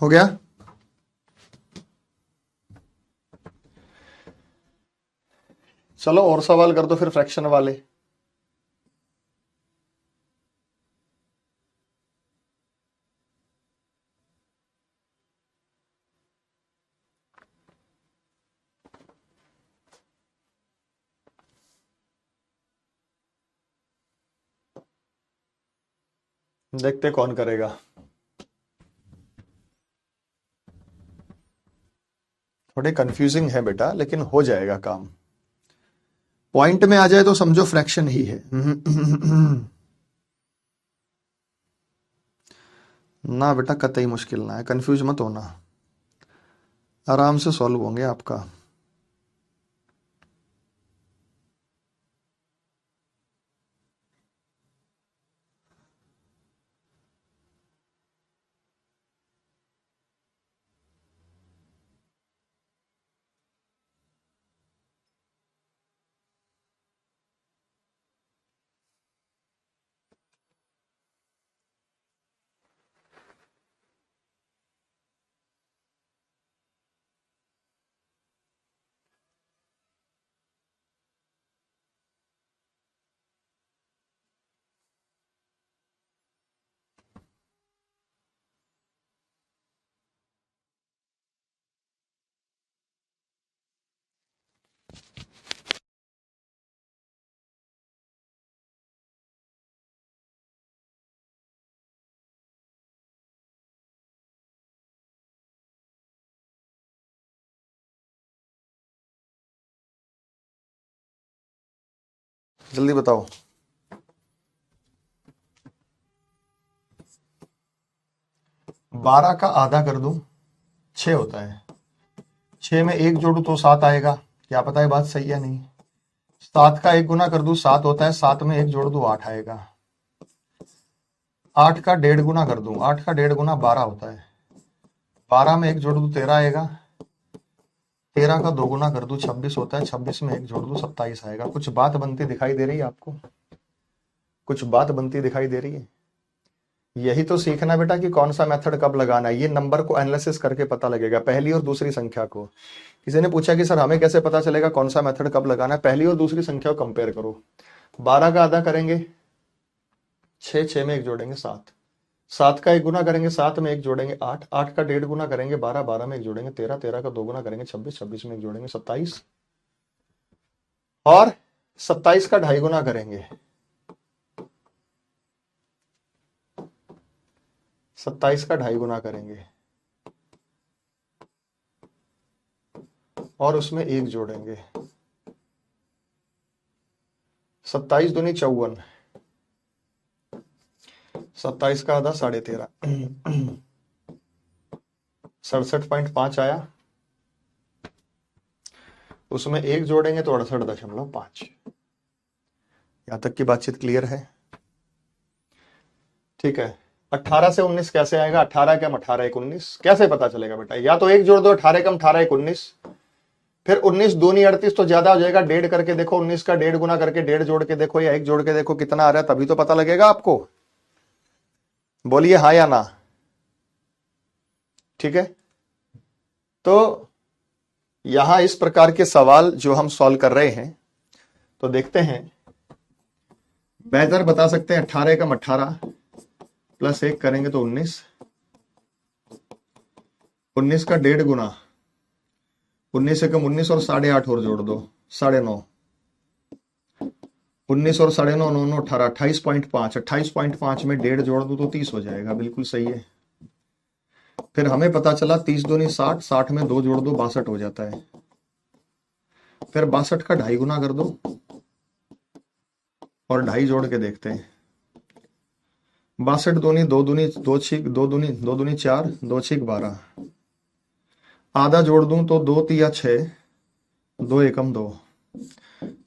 हो गया। चलो और सवाल कर दो फिर फ्रैक्शन वाले। देखते कौन करेगा। थोड़े कंफ्यूजिंग है बेटा, लेकिन हो जाएगा काम। पॉइंट में आ जाए तो समझो फ्रैक्शन ही है। ना बेटा कतई मुश्किल ना है, कंफ्यूज मत होना, आराम से सॉल्व होंगे आपका। जल्दी बताओ। 12 का आधा कर दूं 6 होता है, 6 में 1 जोड़ू तो 7 आएगा, क्या पता है बात सही है नहीं। 7 का 1 गुना कर दूं 7 होता है, 7 में 1 जोड़ दूं 8 आएगा। 8 का 1.5 गुना कर दूं, 8 का 1.5 गुना 12 होता है, 12 में 1 जोड़ दूं 13 आएगा, 13 का 2 गुना कर दूं 26 होता है, 26 में 1 जोड़ दूं 27 आएगा। कुछ बात बनती दिखाई दे रही है आपको? कुछ बात बनती दिखाई दे रही है? यही तो सीखना बेटा कि कौन सा मेथड कब लगाना है। ये नंबर को एनालिसिस करके पता लगेगा, पहली और दूसरी संख्या को। किसी ने पूछा कि सर हमें कैसे पता चलेगा कौन सा मेथड कब लगाना है? पहली और दूसरी संख्या को कंपेयर करो। 12 का आधा करेंगे 6, 6 में 1 जोड़ेंगे 7, 7 का 1 गुना करेंगे 7 में 1 जोड़ेंगे 8, 8 का 1.5 गुना करेंगे 12, 12 में 1 जोड़ेंगे 13, 13 का 2 गुना करेंगे 26, 26 में 1 जोड़ेंगे 27, और 27 का 2.5 गुना करेंगे 27 का 2.5 गुना करेंगे और उसमें 1 जोड़ेंगे। 27 दूनी 54, 27 का आधा 13.5, 67.5 आया। उसमें 1 जोड़ेंगे तो 68.5। यहां तक की बातचीत क्लियर है? ठीक है। 18 से 19 कैसे आएगा? 18 कम 18 1 19 कैसे पता चलेगा बेटा? या तो 1 जोड़ दो, 18 कम 18 1 19, फिर 19 दूनी 38 तो ज्यादा हो जाएगा, 1.5 करके देखो, 19 का 1.5 गुना करके 1.5 जोड़ के देखो या 1 जोड़ के देखो कितना आ रहा है, तभी तो पता लगेगा आपको। बोलिए हाँ या ना। ठीक है, तो यहां इस प्रकार के सवाल जो हम सॉल्व कर रहे हैं, तो देखते हैं। बेहतर बता सकते हैं 18 कम 18 प्लस 1 करेंगे तो 19, 19 का 1.5 गुना, 19 से कम 19 और 8.5 और जोड़ दो 9.5, 19 और 9.5 9 9 18, 28.5, 28.5 में 1.5 जोड़ दो तो 30 हो जाएगा। बिल्कुल सही है। फिर हमें पता चला 30 दूनी 60, 60 में 2 जोड़ दो 62 हो जाता है। फिर 62 का 2.5 गुना कर दो और 2.5 जोड़ के देखते हैं। 62 दूनी 2 दूनी 2 छीक 2 दूनी 2 दूनी 4, 2 छीक 12, आधा जोड़ दूं तो 2 तिया 6, 2 एकम 2,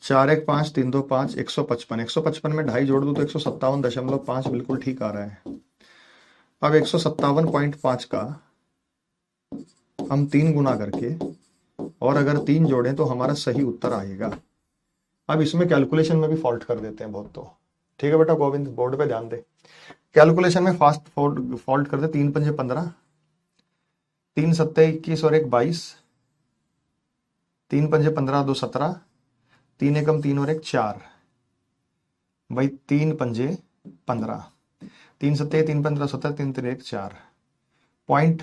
4 1 5, 3 2 5, 155, 155 में 2.5 जोड़ दूं तो 157.5 बिल्कुल ठीक आ रहा है। अब 157.5 का हम 3 गुना करके और अगर 3 जोड़ें तो हमारा सही उत्तर आएगा। अब इसमें कैलकुलेशन में भी फॉल्ट कर देते हैं बहुत। तो ठीक है बेटा गोविंद, बोर्ड पे ध्यान दे। कैलकुलेशन में फास्ट फॉल्ट कर दे। 3 पंजे 15, 3 सत्ते 21 और 1 22, 3 पंजे 15 2 17, 3 एकम 3 और 1 4, भाई 3 पंजे 15, 3 सत्ते 3 15 17, 3 3 1 4 पॉइंट।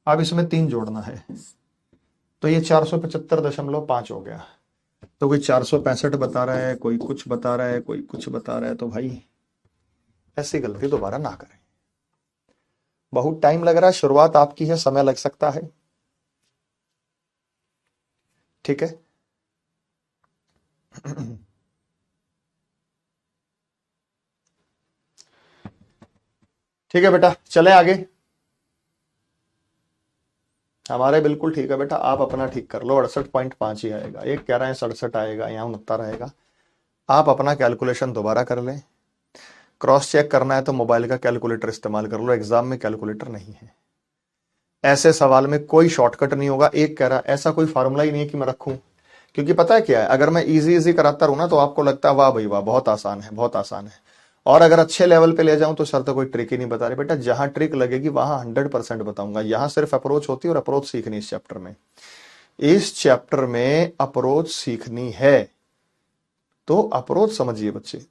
अब इसमें 3 जोड़ना है तो ये 475.5 हो गया। तो कोई 465 बता रहा है, कोई कुछ बता रहा है, कोई कुछ बता रहा है। तो भाई ऐसी गलती दोबारा ना करें। बहुत टाइम लग रहा है, शुरुआत आपकी है, समय लग सकता है। ठीक है। ठीक है बेटा, चले आगे। हमारे बिल्कुल ठीक है बेटा, आप अपना ठीक कर लो। 68.5 ही आएगा। एक कह रहे हैं 67 आएगा, यहाँ 69 आएगा। आप अपना कैलकुलेशन दोबारा कर लें। क्रॉस चेक करना है तो मोबाइल का कैलकुलेटर इस्तेमाल कर लो, एग्जाम में कैलकुलेटर नहीं है। ऐसे सवाल में कोई शॉर्टकट नहीं होगा। एक कह रहा ऐसा कोई फार्मूला ही नहीं है कि मैं रखूं, क्योंकि पता है क्या है, अगर मैं इजी इजी कराता रहूं ना तो आपको लगता है वाह भाई वाह बहुत आसान है, बहुत आसान है। और अगर अच्छे लेवल पे ले जाऊं तो सर तो कोई ट्रिक ही नहीं बता रहे। बेटा जहां ट्रिक लगेगी वहां 100% बताऊंगा। यहां सिर्फ अप्रोच होती है और अप्रोच सीखनी इस चैप्टर में। इस चैप्टर में अप्रोच सीखनी है, तो अप्रोच समझिए बच्चे।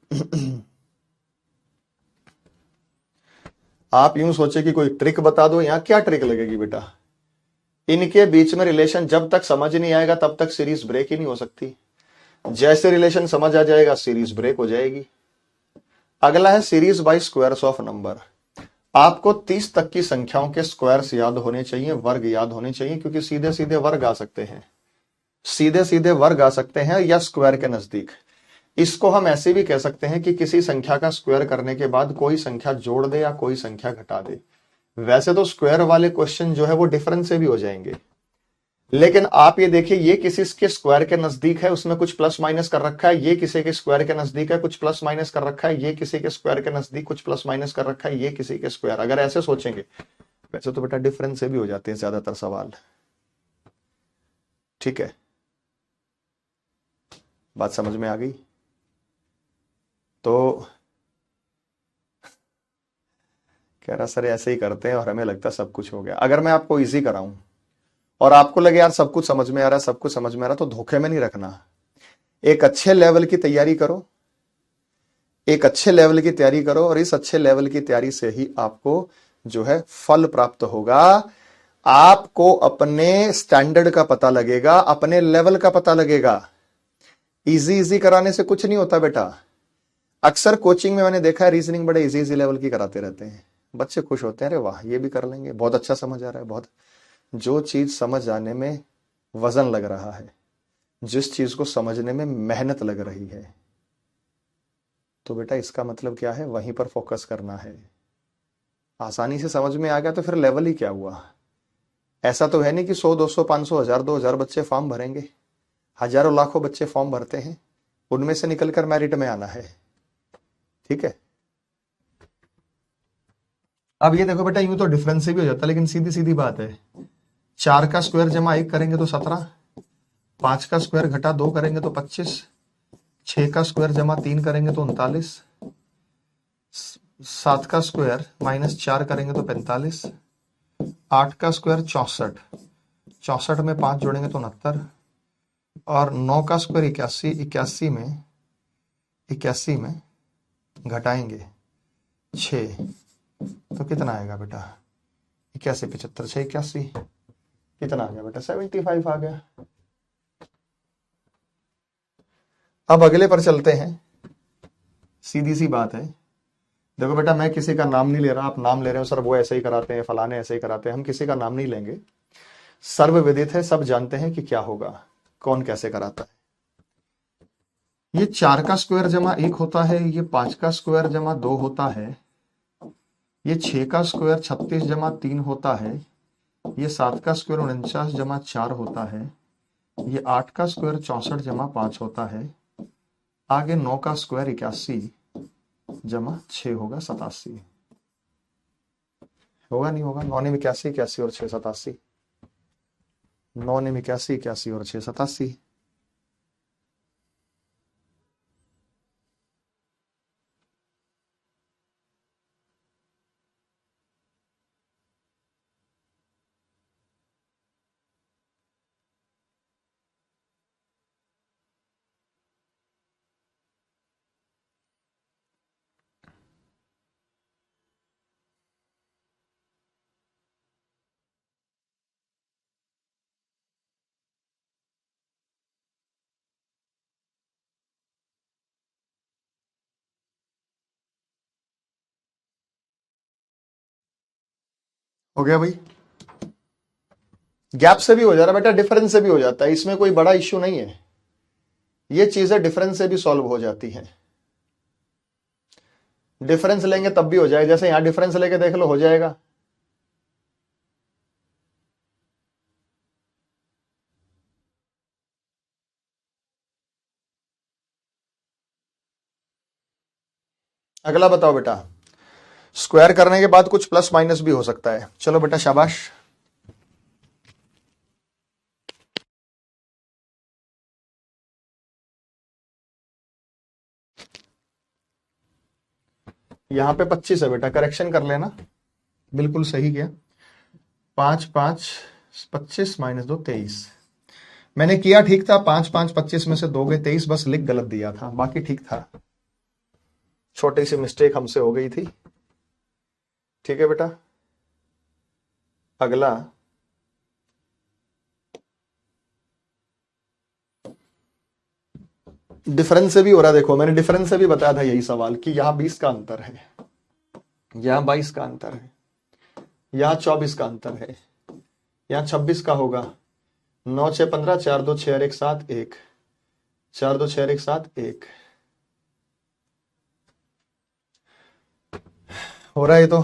आप यूं सोचे कि कोई ट्रिक बता दो, यहां क्या ट्रिक लगेगी बेटा? इनके बीच में रिलेशन जब तक समझ नहीं आएगा तब तक सीरीज ब्रेक ही नहीं हो सकती। जैसे रिलेशन समझ आ जाएगा सीरीज ब्रेक हो जाएगी। अगला है series by squares of number. आपको 30 तक की संख्याओं के स्क्वायर्स याद होने चाहिए, वर्ग याद होने चाहिए, क्योंकि सीधे सीधे वर्ग आ सकते हैं, सीधे सीधे वर्ग आ सकते हैं या स्क्वायर के नजदीक। इसको हम ऐसे भी कह सकते हैं कि किसी संख्या का स्क्वायर करने के बाद कोई संख्या जोड़ दे या कोई संख्या घटा दे। वैसे तो स्क्वायर वाले क्वेश्चन जो है वो डिफरेंस से भी हो जाएंगे, लेकिन आप ये देखिए ये किसी के स्क्वायर के नजदीक है, उसमें कुछ प्लस माइनस कर रखा है, ये किसी के स्क्वायर के नजदीक है, कुछ प्लस माइनस कर रखा है, ये किसी के स्क्वायर के नजदीक कुछ प्लस माइनस कर रखा है, ये किसी के स्क्वायर। अगर ऐसे सोचेंगे, वैसे तो बेटा डिफरेंस से भी हो जाते हैं ज्यादातर सवाल। ठीक है, बात समझ में आ गई? तो कह रहा सर ऐसे ही करते हैं और हमें लगता है सब कुछ हो गया। अगर मैं आपको इजी कराऊं और आपको लगे यार सब कुछ समझ में आ रहा है, सब कुछ समझ में आ रहा है, तो धोखे में नहीं रखना। एक अच्छे लेवल की तैयारी करो, एक अच्छे लेवल की तैयारी करो, और इस अच्छे लेवल की तैयारी से ही आपको जो है फल प्राप्त होगा। आपको अपने स्टैंडर्ड का पता लगेगा, अपने लेवल का पता लगेगा। इजी इजी कराने से कुछ नहीं होता बेटा। अक्सर कोचिंग में मैंने देखा है रीजनिंग बड़े इजी इजी लेवल की कराते रहते हैं, बच्चे खुश होते हैं, अरे वाह ये भी कर लेंगे, बहुत अच्छा समझ आ रहा है, बहुत। जो चीज समझ आने में वजन लग रहा है, जिस चीज को समझने में मेहनत लग रही है, तो बेटा इसका मतलब क्या है, वहीं पर फोकस करना है। आसानी से समझ में आ गया तो फिर लेवल ही क्या हुआ। ऐसा तो है नहीं कि 100 200 500 1000 2000 बच्चे फॉर्म भरेंगे, हजारों लाखों बच्चे फॉर्म भरते हैं, उनमें से निकलकर मेरिट में आना है। ठीक है, अब ये देखो बेटा, यूं तो डिफरेंस से भी हो जाता है, लेकिन सीधी सीधी बात है, 4 का स्क्वायर जमा 1 करेंगे तो 17, 5 का स्क्वायर घटा 2 करेंगे तो 25, 6 का स्क्वायर जमा 3 करेंगे तो 39, 7 का स्क्वायर माइनस 4 करेंगे तो 45, 8 का स्क्वायर 64, 64 में 5 जोड़ेंगे तो 69, और 9 का स्क्वायर 81, 81 में घटाएंगे 6 तो कितना आएगा बेटा, 81 75 6 81, कितना आ गया बेटा, 75 आ गया। अब अगले पर चलते हैं, सीधी सी बात है। देखो बेटा, मैं किसी का नाम नहीं ले रहा, आप नाम ले रहे हो, सर वो ऐसे ही कराते हैं, फलाने ऐसे ही कराते हैं, हम किसी का नाम नहीं लेंगे। सर्वविदित है, सब जानते हैं कि क्या होगा, कौन कैसे कराता है। ये 4 का स्क्वायर जमा 1 होता है, ये 5 का स्क्वायर जमा 2 होता है, ये 6 का स्क्वायर 36 जमा 3 होता है, ये 7 का स्क्वायर 49 जमा 4 होता है, ये 8 का स्क्वायर 64 जमा 5 होता है, आगे 9 का स्क्वायर 81 जमा 6 होगा 87। होगा नहीं होगा, 9 में 81 81 और 6 87, 9 में 81 81 और 6 87। हो गया भाई, गैप से भी हो जा रहा बेटा, डिफरेंस से भी हो जाता है, इसमें कोई बड़ा इश्यू नहीं है, ये चीजें डिफरेंस से भी सॉल्व हो जाती हैं। डिफरेंस लेंगे तब भी हो जाएगा, जैसे यहां डिफरेंस लेके देख लो, हो जाएगा। अगला बताओ बेटा, स्क्वायर करने के बाद कुछ प्लस माइनस भी हो सकता है। चलो बेटा शाबाश। यहां पे 25 है बेटा, करेक्शन कर लेना, बिल्कुल सही किया। 5 5 25 माइनस 2 23, मैंने किया ठीक था, 5 5 25 में से 2 गए 23, बस लिख गलत दिया था, बाकी ठीक था, छोटी सी मिस्टेक हमसे हो गई थी। ठीक है बेटा, अगला डिफरेंस से भी हो रहा है। देखो मैंने डिफरेंस से भी बताया था यही सवाल कि यहां 20 का अंतर है, यहां 22 का अंतर है, यहां 24 का अंतर है, यहां 26 का होगा। 9 6 15, 4 2 6 1 7 1, 4 2 6 1 7 1 हो रहा है। तो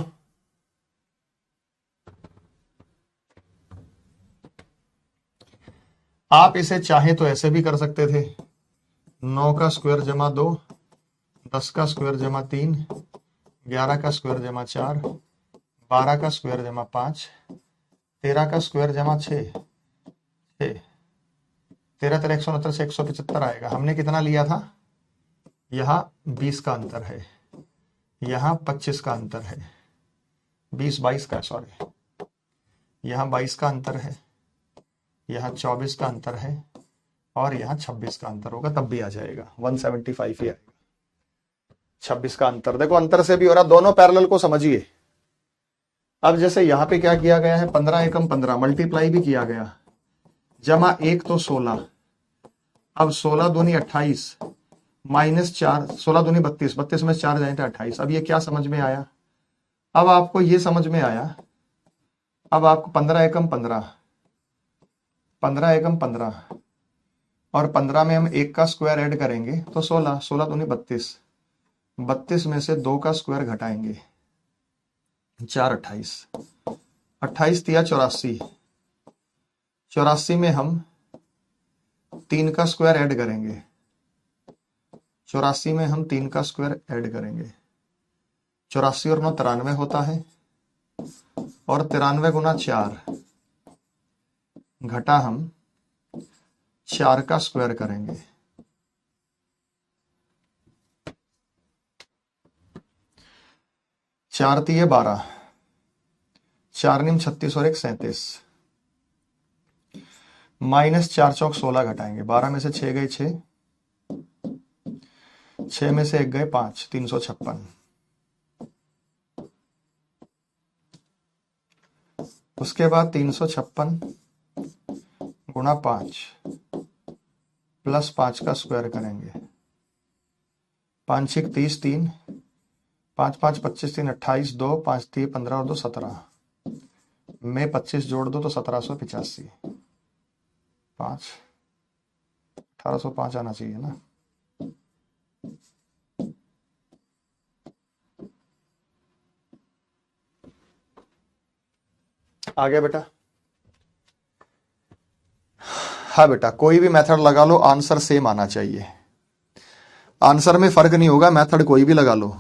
आप इसे चाहे तो ऐसे भी कर सकते थे, 9 का स्क्वायर जमा 2, 10 का स्क्वायर जमा 3, 11 का स्क्वायर जमा 4, 12 का स्क्वायर जमा 5, 13 का स्क्वायर जमा 6, 13 13 169 से 175 आएगा। हमने कितना लिया था? यहाँ 20 का अंतर है, यहाँ 25 का अंतर है, 20 22 का, सॉरी, यहाँ 22 का अंतर है, यहाँ 24 का अंतर है, और यहाँ 26 का अंतर होगा, तब भी आ जाएगा 175 ही आएगा। 26 का अंतर, देखो अंतर से भी हो रहा, दोनों पैरेलल को समझिए। अब जैसे यहाँ पे क्या किया गया है, 15 एकम 15 मल्टीप्लाई भी किया गया, जमा 1 तो 16, अब 16 दूनी 28 माइनस 4, 16 दूनी 32, 32 में 4 जाए तो 28। अब ये क्या समझ में आया? अब आपको ये समझ में आया, अब आपको 15 एकम 15, 15 एकम 15 और 15 में हम 1 का स्क्वायर ऐड करेंगे तो 16, 16 दूनी 32, 32 में से 2 का स्क्वायर घटाएंगे, 4 28, 28 तिया 84, 84 में हम 3 का स्क्वायर ऐड करेंगे, 84 में हम 3 का स्क्वायर ऐड करेंगे, 84 और 9 93 होता है, और 93 गुना 4 घटा हम 4 का स्क्वायर करेंगे, 4 तिये 12, 4 निम 36 और 1 37, माइनस 4 चौक 16 घटाएंगे, 12 में से 6 गए 6, 6 में से 1 गए 5, 356। उसके बाद 356 गुणा 5 प्लस 5 का स्क्वायर करेंगे, 5 6 30 3, 5 5 25 3 28, 2 5 3 15 और 2 17 में 25 जोड़ दो तो 1785, 5 1805 आना चाहिए ना। आगे बेटा, हाँ बेटा, कोई भी मेथड लगा लो, आंसर सेम आना चाहिए, आंसर में फर्क नहीं होगा, मेथड कोई भी लगा लो।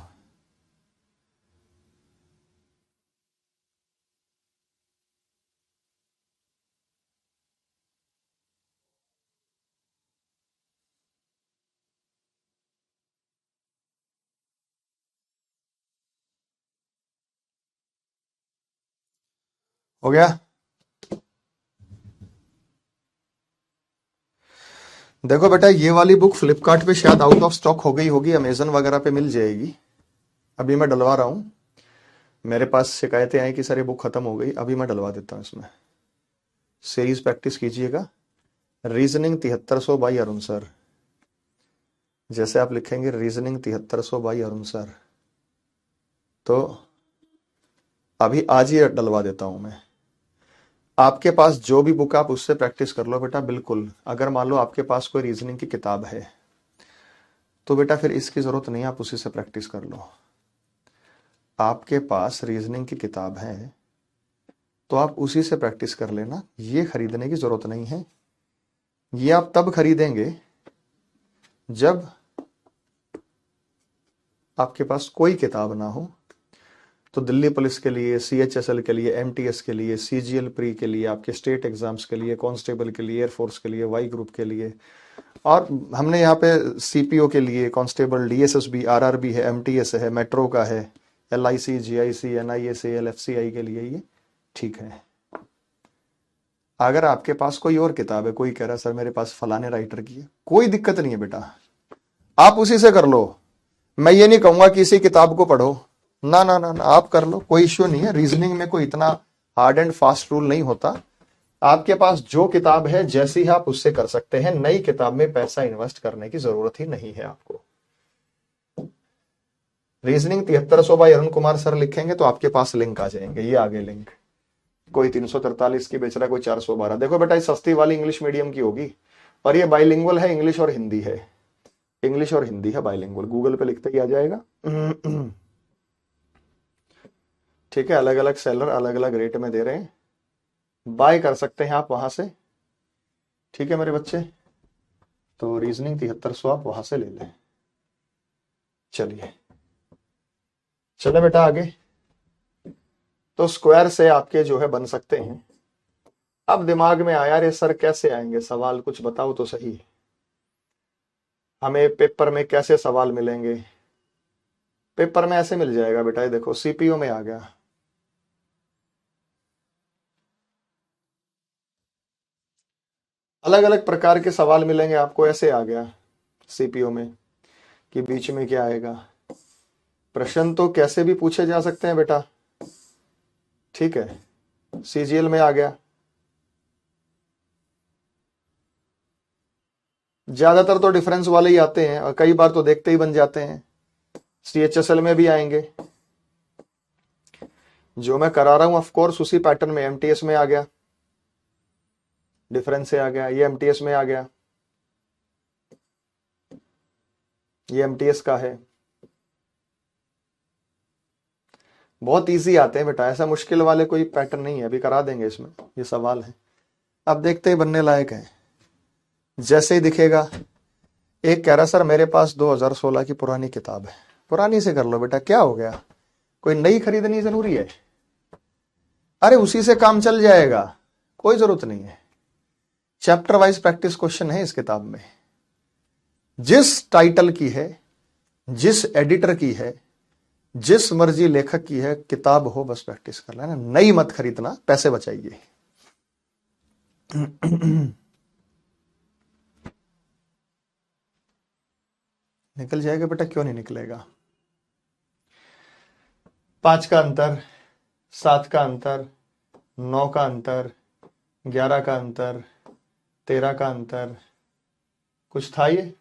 हो गया? देखो बेटा, ये वाली बुक फ्लिपकार्ट पे शायद आउट ऑफ स्टॉक हो गई होगी, अमेजन वगैरह पे मिल जाएगी। अभी मैं डलवा रहा हूं, मेरे पास शिकायतें आई कि सर ये बुक खत्म हो गई, अभी मैं डलवा देता हूं इसमें। सीरीज प्रैक्टिस कीजिएगा, रीजनिंग 7300 बाई अरुण सर। जैसे आप लिखेंगे रीजनिंग 7300 बाई अरुण सर, तो अभी आज ही डलवा देता हूं मैं। आपके पास जो भी बुक, आप उससे प्रैक्टिस कर लो बेटा, बिल्कुल। अगर मान लो आपके पास कोई रीजनिंग की किताब है तो बेटा फिर इसकी जरूरत नहीं, आप उसी से प्रैक्टिस कर लो। आपके पास रीजनिंग की किताब है तो आप उसी से प्रैक्टिस कर लेना, ये खरीदने की जरूरत नहीं है। ये आप तब खरीदेंगे जब आपके पास कोई किताब ना हो। तो दिल्ली पुलिस के लिए, CHSL के लिए, MTS के लिए, CGL प्री के लिए, आपके स्टेट एग्जाम्स के लिए, कांस्टेबल के लिए, एयरफोर्स के लिए, वाई ग्रुप के लिए, और हमने यहाँ पे CPO के लिए, कांस्टेबल, DSSB, RRB है, MTS है, मेट्रो का है, LIC, GIC, NISA, FCI के लिए ये ठीक है। अगर आपके पास कोई और किताब है, कोई कह रहा है सर मेरे पास फलाने राइटर की है, कोई दिक्कत नहीं है बेटा, आप उसी से कर लो। मैं ये नहीं कहूंगा कि इसी किताब को पढ़ो, ना ना ना ना, आप कर लो, कोई इश्यू नहीं है। रीजनिंग में कोई इतना हार्ड एंड फास्ट रूल नहीं होता। आपके पास जो किताब है जैसी है आप उससे कर सकते हैं, नई किताब में पैसा इन्वेस्ट करने की जरूरत ही नहीं है आपको। Reasoning 7300 by Arun Kumar sir लिखेंगे तो आपके पास लिंक आ जाएंगे, ये आगे लिंक। कोई 343 की बेच रहा है, कोई 412। देखो बेटा, ये सस्ती वाली इंग्लिश मीडियम की होगी, पर ये बाइलिंगुअल है, इंग्लिश और हिंदी है, इंग्लिश और हिंदी है बाइलिंगुअल। गूगल पे लिखते ही आ जाएगा। ठीक है, अलग अलग सेलर अलग अलग रेट में दे रहे हैं, बाय कर सकते हैं आप वहां से। ठीक है मेरे बच्चे, तो रीजनिंग 7300 आप वहां से ले लें। चलिए, चले बेटा आगे। तो स्क्वायर से आपके जो है बन सकते हैं, अब दिमाग में आया, अरे सर कैसे आएंगे सवाल, कुछ बताओ तो सही, हमें पेपर में कैसे सवाल मिलेंगे। पेपर में ऐसे मिल जाएगा बेटा, ये देखो सीपीयू में आ गया। अलग अलग प्रकार के सवाल मिलेंगे आपको, ऐसे आ गया सीपीयू में कि बीच में क्या आएगा। प्रश्न तो कैसे भी पूछे जा सकते हैं बेटा, ठीक है। सीजीएल में आ गया, ज्यादातर तो डिफरेंस वाले ही आते हैं और कई बार तो देखते ही बन जाते हैं। सीएचएसएल में भी आएंगे, जो मैं करा रहा हूं ऑफ कोर्स उसी पैटर्न में। एमटीएस में आ गया, डिफरेंस से आ गया, ये एमटीएस में आ गया, ये एमटीएस का है। बहुत इजी आते हैं बेटा, ऐसा मुश्किल वाले कोई पैटर्न नहीं है, अभी करा देंगे इसमें, ये सवाल है। अब देखते ही बनने लायक है। जैसे ही दिखेगा, एक कह रहा सर मेरे पास 2016 की पुरानी किताब है। पुरानी से कर लो बेटा, क्या हो गया, कोई नई खरीदनी जरूरी है? अरे उसी से काम चल जाएगा, कोई जरूरत नहीं है। चैप्टर वाइज प्रैक्टिस क्वेश्चन है इस किताब में, जिस टाइटल की है, जिस एडिटर की है, जिस मर्जी लेखक की है किताब हो, बस प्रैक्टिस कर लेना, नई मत खरीदना, पैसे बचाइए। निकल जाएगा बेटा, क्यों नहीं निकलेगा। 5 का अंतर, 7 का अंतर, 9 का अंतर, 11 का अंतर, 13 का अंतर, कुछ था ये।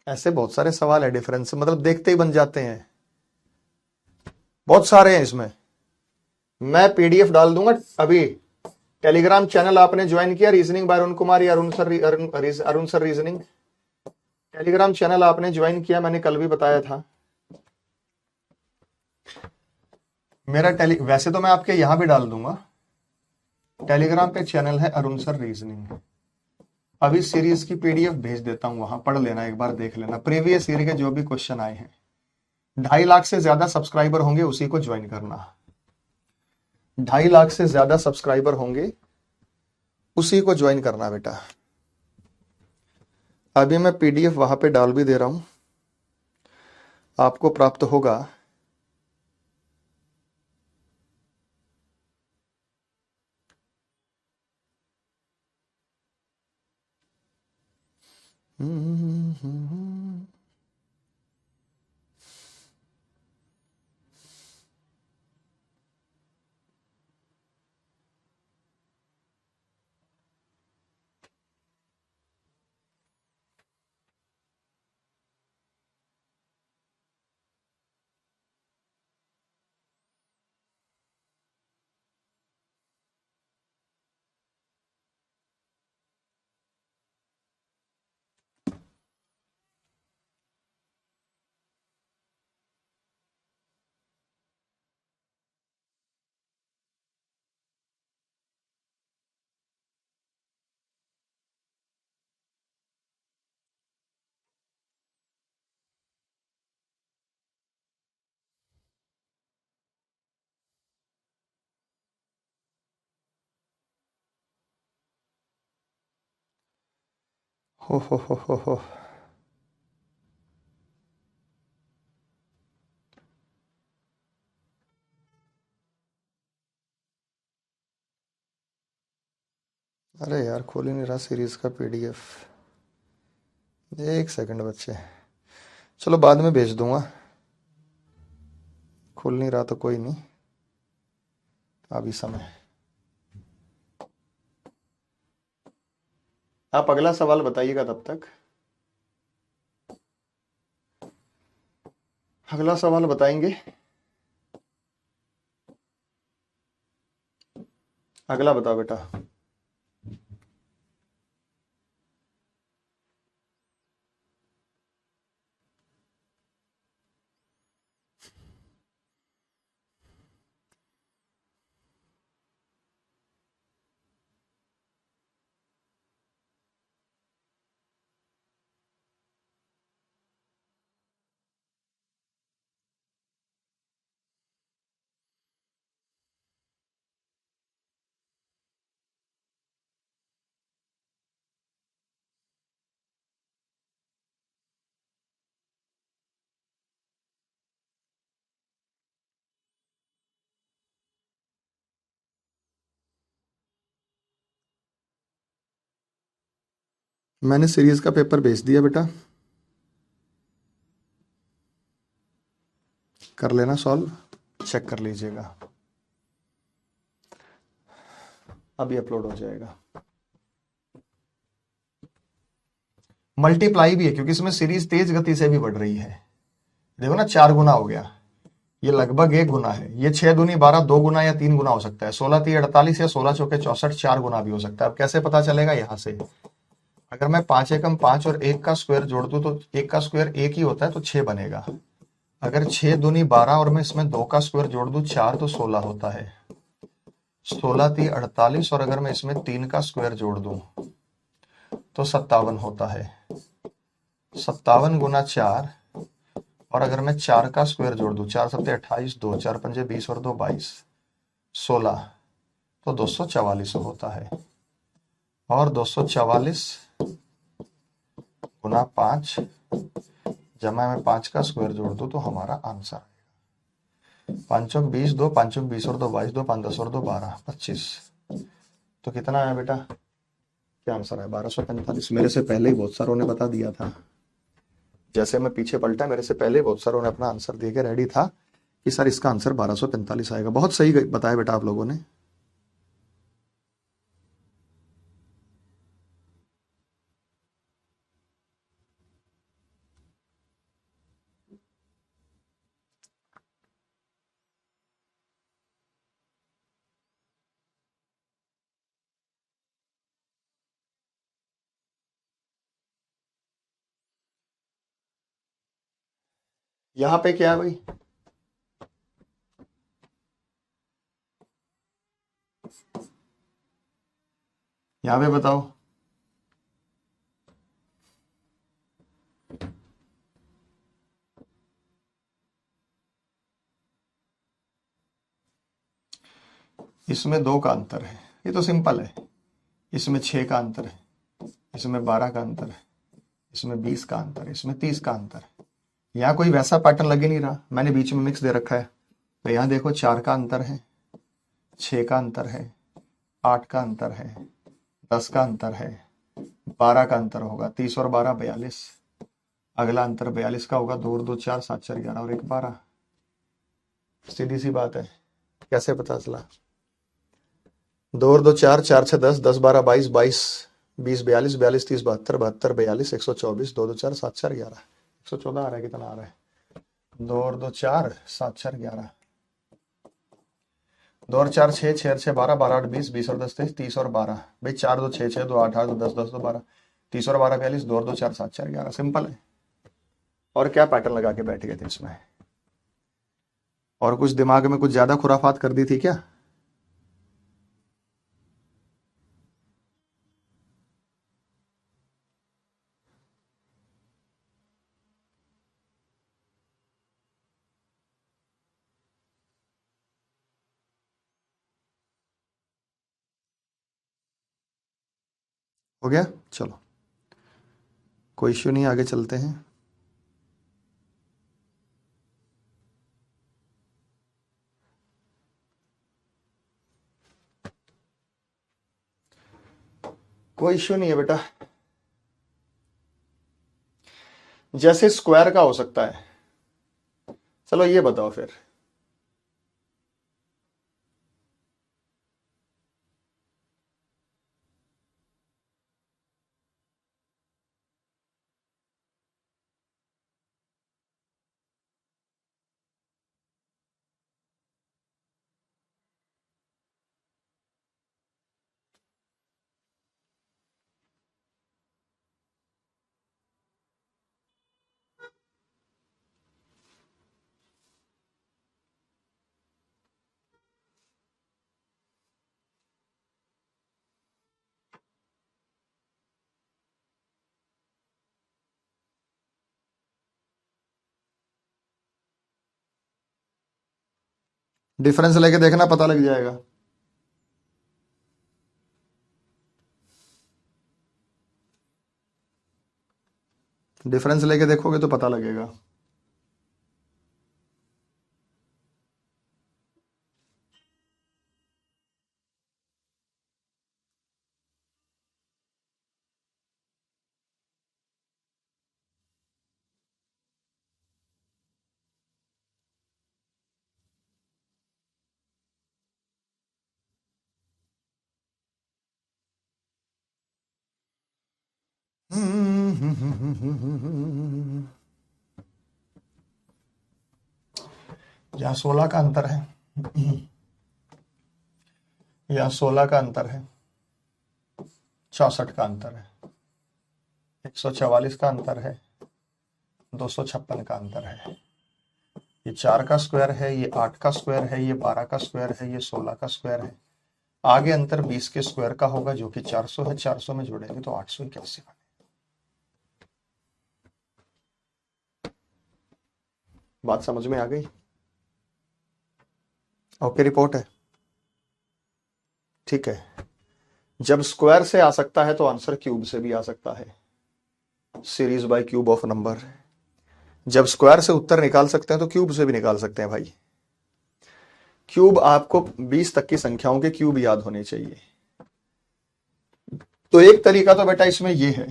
ऐसे बहुत सारे सवाल है डिफरेंस, मतलब देखते ही बन जाते हैं, बहुत सारे हैं इसमें। मैं पीडीएफ डाल दूंगा अभी। टेलीग्राम चैनल आपने ज्वाइन किया, रीजनिंग बाय अरुण कुमार या Arun sir reasoning, Telegram channel आपने ज्वाइन किया, मैंने कल भी बताया था। मेरा वैसे तो मैं आपके यहां भी डाल दूंगा, टेलीग्राम पे चैनल है अरुण सर रीजनिंग। अभी सीरीज की पीडीएफ भेज देता हूं, वहां पढ़ लेना, एक बार देख लेना प्रीवियस ईयर के जो भी क्वेश्चन आए हैं। 2.5 लाख से ज्यादा सब्सक्राइबर होंगे उसी को ज्वाइन करना। 2.5 लाख से ज्यादा सब्सक्राइबर होंगे उसी को ज्वाइन करना बेटा। अभी मैं पीडीएफ वहां पे डाल भी दे रहा हूं, आपको प्राप्त होगा। हो। अरे यार खोल ही नहीं रहा सीरीज का पीडीएफ, एक सेकंड बच्चे, चलो बाद में भेज दूंगा। खुल नहीं रहा तो कोई नहीं, अभी समय। आप अगला सवाल बताइएगा तब तक, अगला सवाल बताएंगे। अगला बताओ बेटा। मैंने सीरीज का पेपर भेज दिया बेटा, कर लेना सॉल्व, चेक कर लीजिएगा, अभी अपलोड हो जाएगा। मल्टीप्लाई भी है क्योंकि इसमें सीरीज तेज गति से भी बढ़ रही है। देखो ना, 4 गुना हो गया, ये लगभग 1 गुना है। ये 6 दूनी 12, 2 गुना या 3 गुना हो सकता है। 16 × 3 = 48 या 16 × 4 = 64, 4 गुना भी हो सकता है। अब कैसे पता चलेगा? यहां से अगर मैं 5 एकम 5 और 1 का स्क्वायर जोड़ दूं तो 1 का स्क्वायर 1 ही होता है, तो 6 बनेगा। अगर 6 दूनी 12 और मैं इसमें 2 का स्क्वायर जोड़ दूं 4, तो 16 होता है। 16×3 = 48 और अगर मैं इसमें 3 का स्क्वायर जोड़ दूं तो 57 होता है। 57 × 4, और अगर मैं 4 का स्क्वायर जोड़ दूं, 4×7 = 28, 2 4 पंजे 20 और 2 22, 16, तो 244 होता है। और 244 गुना 5 जमा में 5 का स्क्वायर जोड़ दूं तो हमारा आंसर 5 चौक 20, 2 5 चौक 20 और 2 22, 2 5 10 और 2 12 25। तो कितना आया बेटा? क्या आंसर है? 1245। मेरे से पहले ही बहुत सारों ने बता दिया था। जैसे मैं पीछे पलटा, मेरे से पहले बहुत सारों ने अपना आंसर दे के रेडी था कि सर इसका आंसर 1245 आएगा। बहुत सही बताया बेटा आप लोगों ने। यहां पे क्या है भाई? यहां पे बताओ। इसमें 2 का अंतर है, ये तो सिंपल है। इसमें 6 का अंतर है, इसमें 12 का अंतर है, इसमें 20 का अंतर है, इसमें 30 का अंतर है। यहाँ कोई वैसा पैटर्न लग ही नहीं रहा, मैंने बीच में मिक्स दे रखा है। तो यहाँ देखो 4 का अंतर है, 6 का अंतर है, 8 का अंतर है, 10 का अंतर है, 12 का अंतर होगा, 30 और 12 42। अगला अंतर 42 का होगा, 2 और 2 4, 7 4 11 और 1 12। सीधी सी बात है। कैसे पता चला? 2 और 2 4, 4 6 10, 10 12 22, 22 20 42, 42 30 72, 72 42, 124, 2 2 4 7 4 11, 114 आ रहा है। कितना आ रहा है? 2 और 2 4, 7 4 11, 2 और 4 6, 6 और 6 12, 12 8 20, 20 और 10 23, 30 और 12। भाई 4 2 6 6, 2 8 8, 2 10 10, 2 12, 30 और 12 42, 2 और 2 4 7 4 11। सिंपल है। और क्या पैटर्न लगा के बैठ गए थे इसमें? और कुछ दिमाग में कुछ ज्यादा खुराफात कर दी थी क्या? हो गया? चलो, कोई इश्यू नहीं, आगे चलते हैं। कोई इश्यू नहीं है बेटा। जैसे स्क्वायर का हो सकता है। चलो ये बताओ फिर। डिफरेंस लेके देखना, पता लग जाएगा। डिफरेंस लेके देखोगे तो पता लगेगा। यहाँ 16 का अंतर है, यहाँ 16 का अंतर है, 64 का अंतर है, 144 का अंतर है, 256 का अंतर है। ये 4 का स्क्वायर है, ये 8 का स्क्वायर है, ये 12 का स्क्वायर है, ये 16 का स्क्वायर है। आगे अंतर 20 के स्क्वायर का होगा जो कि 400 है। 400 में जोड़ेंगे तो 881 बने। बात समझ में आ गई? ओके, रिपोर्ट है, ठीक है। जब स्क्वायर से आ सकता है तो आंसर क्यूब से भी आ सकता है, series by cube of number. जब स्क्वायर से उत्तर निकाल सकते हैं तो क्यूब से भी निकाल सकते हैं भाई। क्यूब, आपको 20 तक की संख्याओं के क्यूब याद होने चाहिए। तो एक तरीका तो बेटा इसमें यह है,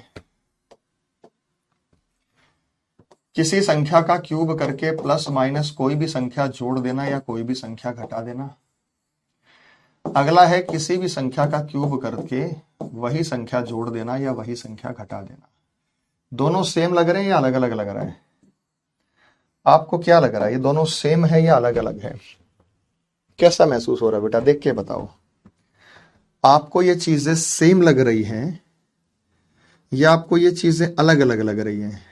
किसी संख्या का क्यूब करके प्लस माइनस कोई भी संख्या जोड़ देना या कोई भी संख्या घटा देना। अगला है किसी भी संख्या का क्यूब करके वही संख्या जोड़ देना या वही संख्या घटा देना। दोनों सेम लग रहे हैं या अलग अलग लग रहा है? आपको क्या लग रहा है, ये दोनों सेम है या अलग अलग है? कैसा महसूस हो रहा है बेटा, देख के बताओ। आपको ये चीजें सेम लग रही हैं या आपको ये चीजें अलग अलग लग रही हैं?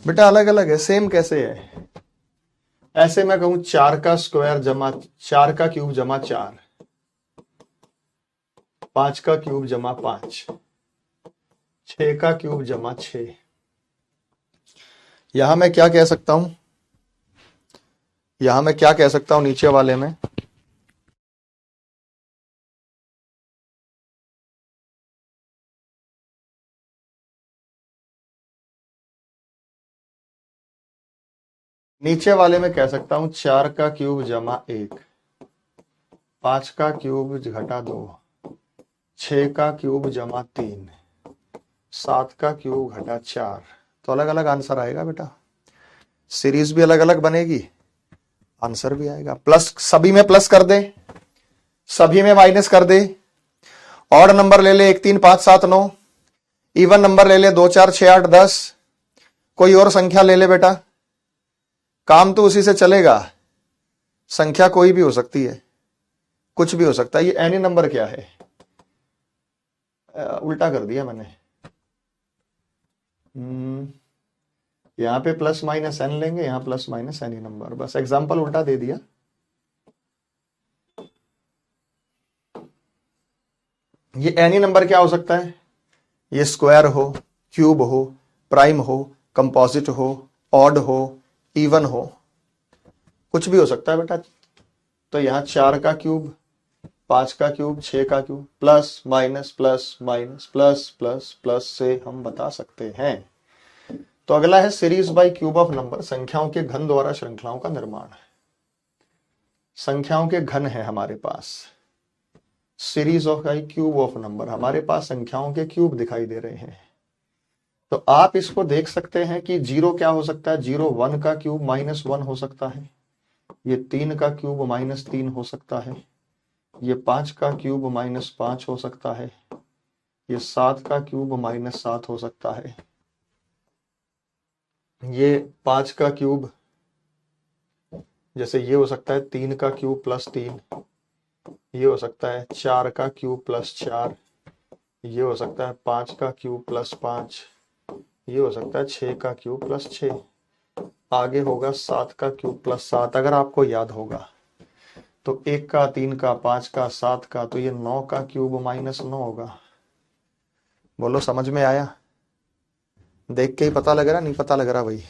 बेटा अलग अलग है, सेम कैसे है? ऐसे मैं कहूं 4 का स्क्वायर जमा 4 का क्यूब जमा 4, 5 का क्यूब जमा 5, 6 का क्यूब जमा 6। यहां मैं क्या कह सकता हूं, यहां मैं क्या कह सकता हूं नीचे वाले में? नीचे वाले में कह सकता हूं 4 का क्यूब जमा 1, 5 का क्यूब घटा 2, 6 का क्यूब जमा 3, 7 का क्यूब घटा 4। तो अलग अलग आंसर आएगा बेटा, सीरीज भी अलग अलग बनेगी, आंसर भी आएगा। प्लस, सभी में प्लस कर दे, सभी में माइनस कर दे। ऑड नंबर ले ले 1 3 5 7 9, इवन नंबर ले ले 2 4 6 8 10, कोई और संख्या ले ले बेटा, काम तो उसी से चलेगा। संख्या कोई भी हो सकती है, कुछ भी हो सकता है। ये एनी नंबर क्या है? उल्टा कर दिया मैंने। यहां पे प्लस माइनस एन लेंगे, यहां प्लस माइनस एनी नंबर, बस एग्जांपल उल्टा दे दिया। ये एनी नंबर क्या हो सकता है? ये स्क्वायर हो, क्यूब हो, प्राइम हो, कंपोजिट हो, ऑड हो, इवन हो, कुछ भी हो सकता है बेटा। तो यहां 4 का क्यूब, 5 का क्यूब, 6 का cube, plus minus plus minus plus plus plus से हम बता सकते हैं। तो अगला है series by cube of number, संख्याओं के घन द्वारा श्रृंखलाओं का निर्माण है। संख्याओं के घन है हमारे पास, series of by cube of number, हमारे पास संख्याओं के क्यूब दिखाई दे रहे हैं। तो आप इसको देख सकते हैं कि 0 क्या हो सकता है? 0 1 का क्यूब माइनस 1 हो सकता है, ये 3 का क्यूब माइनस 3 हो सकता है, ये 5 का क्यूब माइनस 5 हो सकता है, ये 7 का क्यूब माइनस 7 हो सकता है, ये 5 का क्यूब जैसे ये हो सकता है 3 का क्यूब प्लस 3, ये हो सकता है 4 का क्यूब प्लस 4, ये हो सकता है 5 का क्यूब प्लस 5, ये हो सकता है 6 का क्यूब प्लस 6, आगे होगा 7 का क्यूब प्लस 7। अगर आपको याद होगा तो 1 का, 3 का, 5 का, 7 का, तो ये 9 का क्यूब माइनस 9 होगा। बोलो समझ में आया? देख के ही पता लग रहा, नहीं पता लग रहा भाई?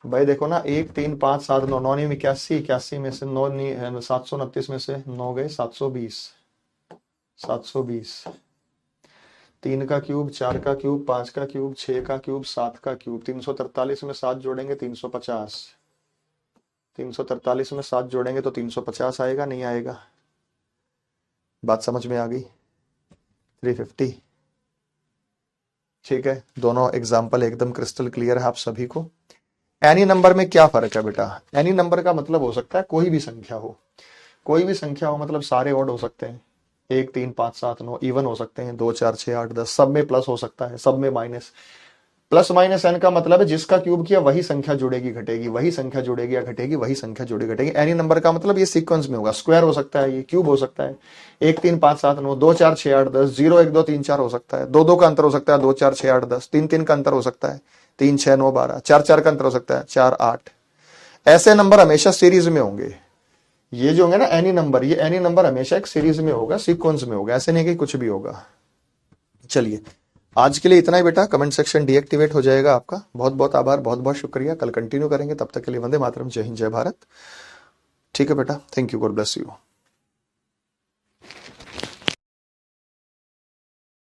भाई देखो ना, 1 3 5 7 9, 9 नहीं 81, 81 में से 9 नहीं, 729 में से 9 गए 720, 720। 3 का क्यूब, 4 का क्यूब, 5 का क्यूब, 6 का क्यूब, 7 का क्यूब, 343 में 7 जोड़ेंगे 350, 343 में 7 जोड़ेंगे तो 350 आएगा, नहीं आएगा? बात समझ में आ गई? 350। ठीक है, दोनों एग्जाम्पल एकदम क्रिस्टल क्लियर है आप सभी को। एनी नंबर में क्या फर्क है बेटा? एनी नंबर का मतलब हो सकता है कोई भी संख्या हो, कोई भी संख्या हो, मतलब सारे ऑड हो सकते हैं, 1 3 5 7 9, इवन हो सकते हैं, 2 4 6 8 10, सब में प्लस हो सकता है, सब में माइनस। प्लस माइनस एन का मतलब है जिसका क्यूब किया वही संख्या जुड़ेगी घटेगी, वही संख्या जुड़ेगी या घटेगी, वही संख्या जुड़ेगी घटेगी। एनी नंबर का मतलब ये सीक्वेंस में होगा, स्क्वायर हो सकता है, ये क्यूब हो सकता है, 1 3 5 7 9, 2 4 6 8 10, 0 1 2 3 4 हो सकता है, 2 2 का अंतर हो सकता है, 2 4 6 8 10, 3 3 का अंतर हो सकता है, 3 6 9 12, 4 4 का अंतर हो सकता है, 4 8। ऐसे नंबर हमेशा सीरीज में होंगे। ये जो होंगे ना एनी नंबर, ये एनी नंबर हमेशा एक सीरीज में होगा, सीक्वेंस में होगा, ऐसे नहीं कि कुछ भी होगा। चलिए, आज के लिए इतना ही बेटा। कमेंट सेक्शन डीएक्टिवेट हो जाएगा आपका। बहुत बहुत आभार, बहुत बहुत शुक्रिया। कल कंटिन्यू करेंगे, तब तक के लिए वंदे मातरम, जय हिंद, जय भारत। ठीक है बेटा, thank you, God bless you.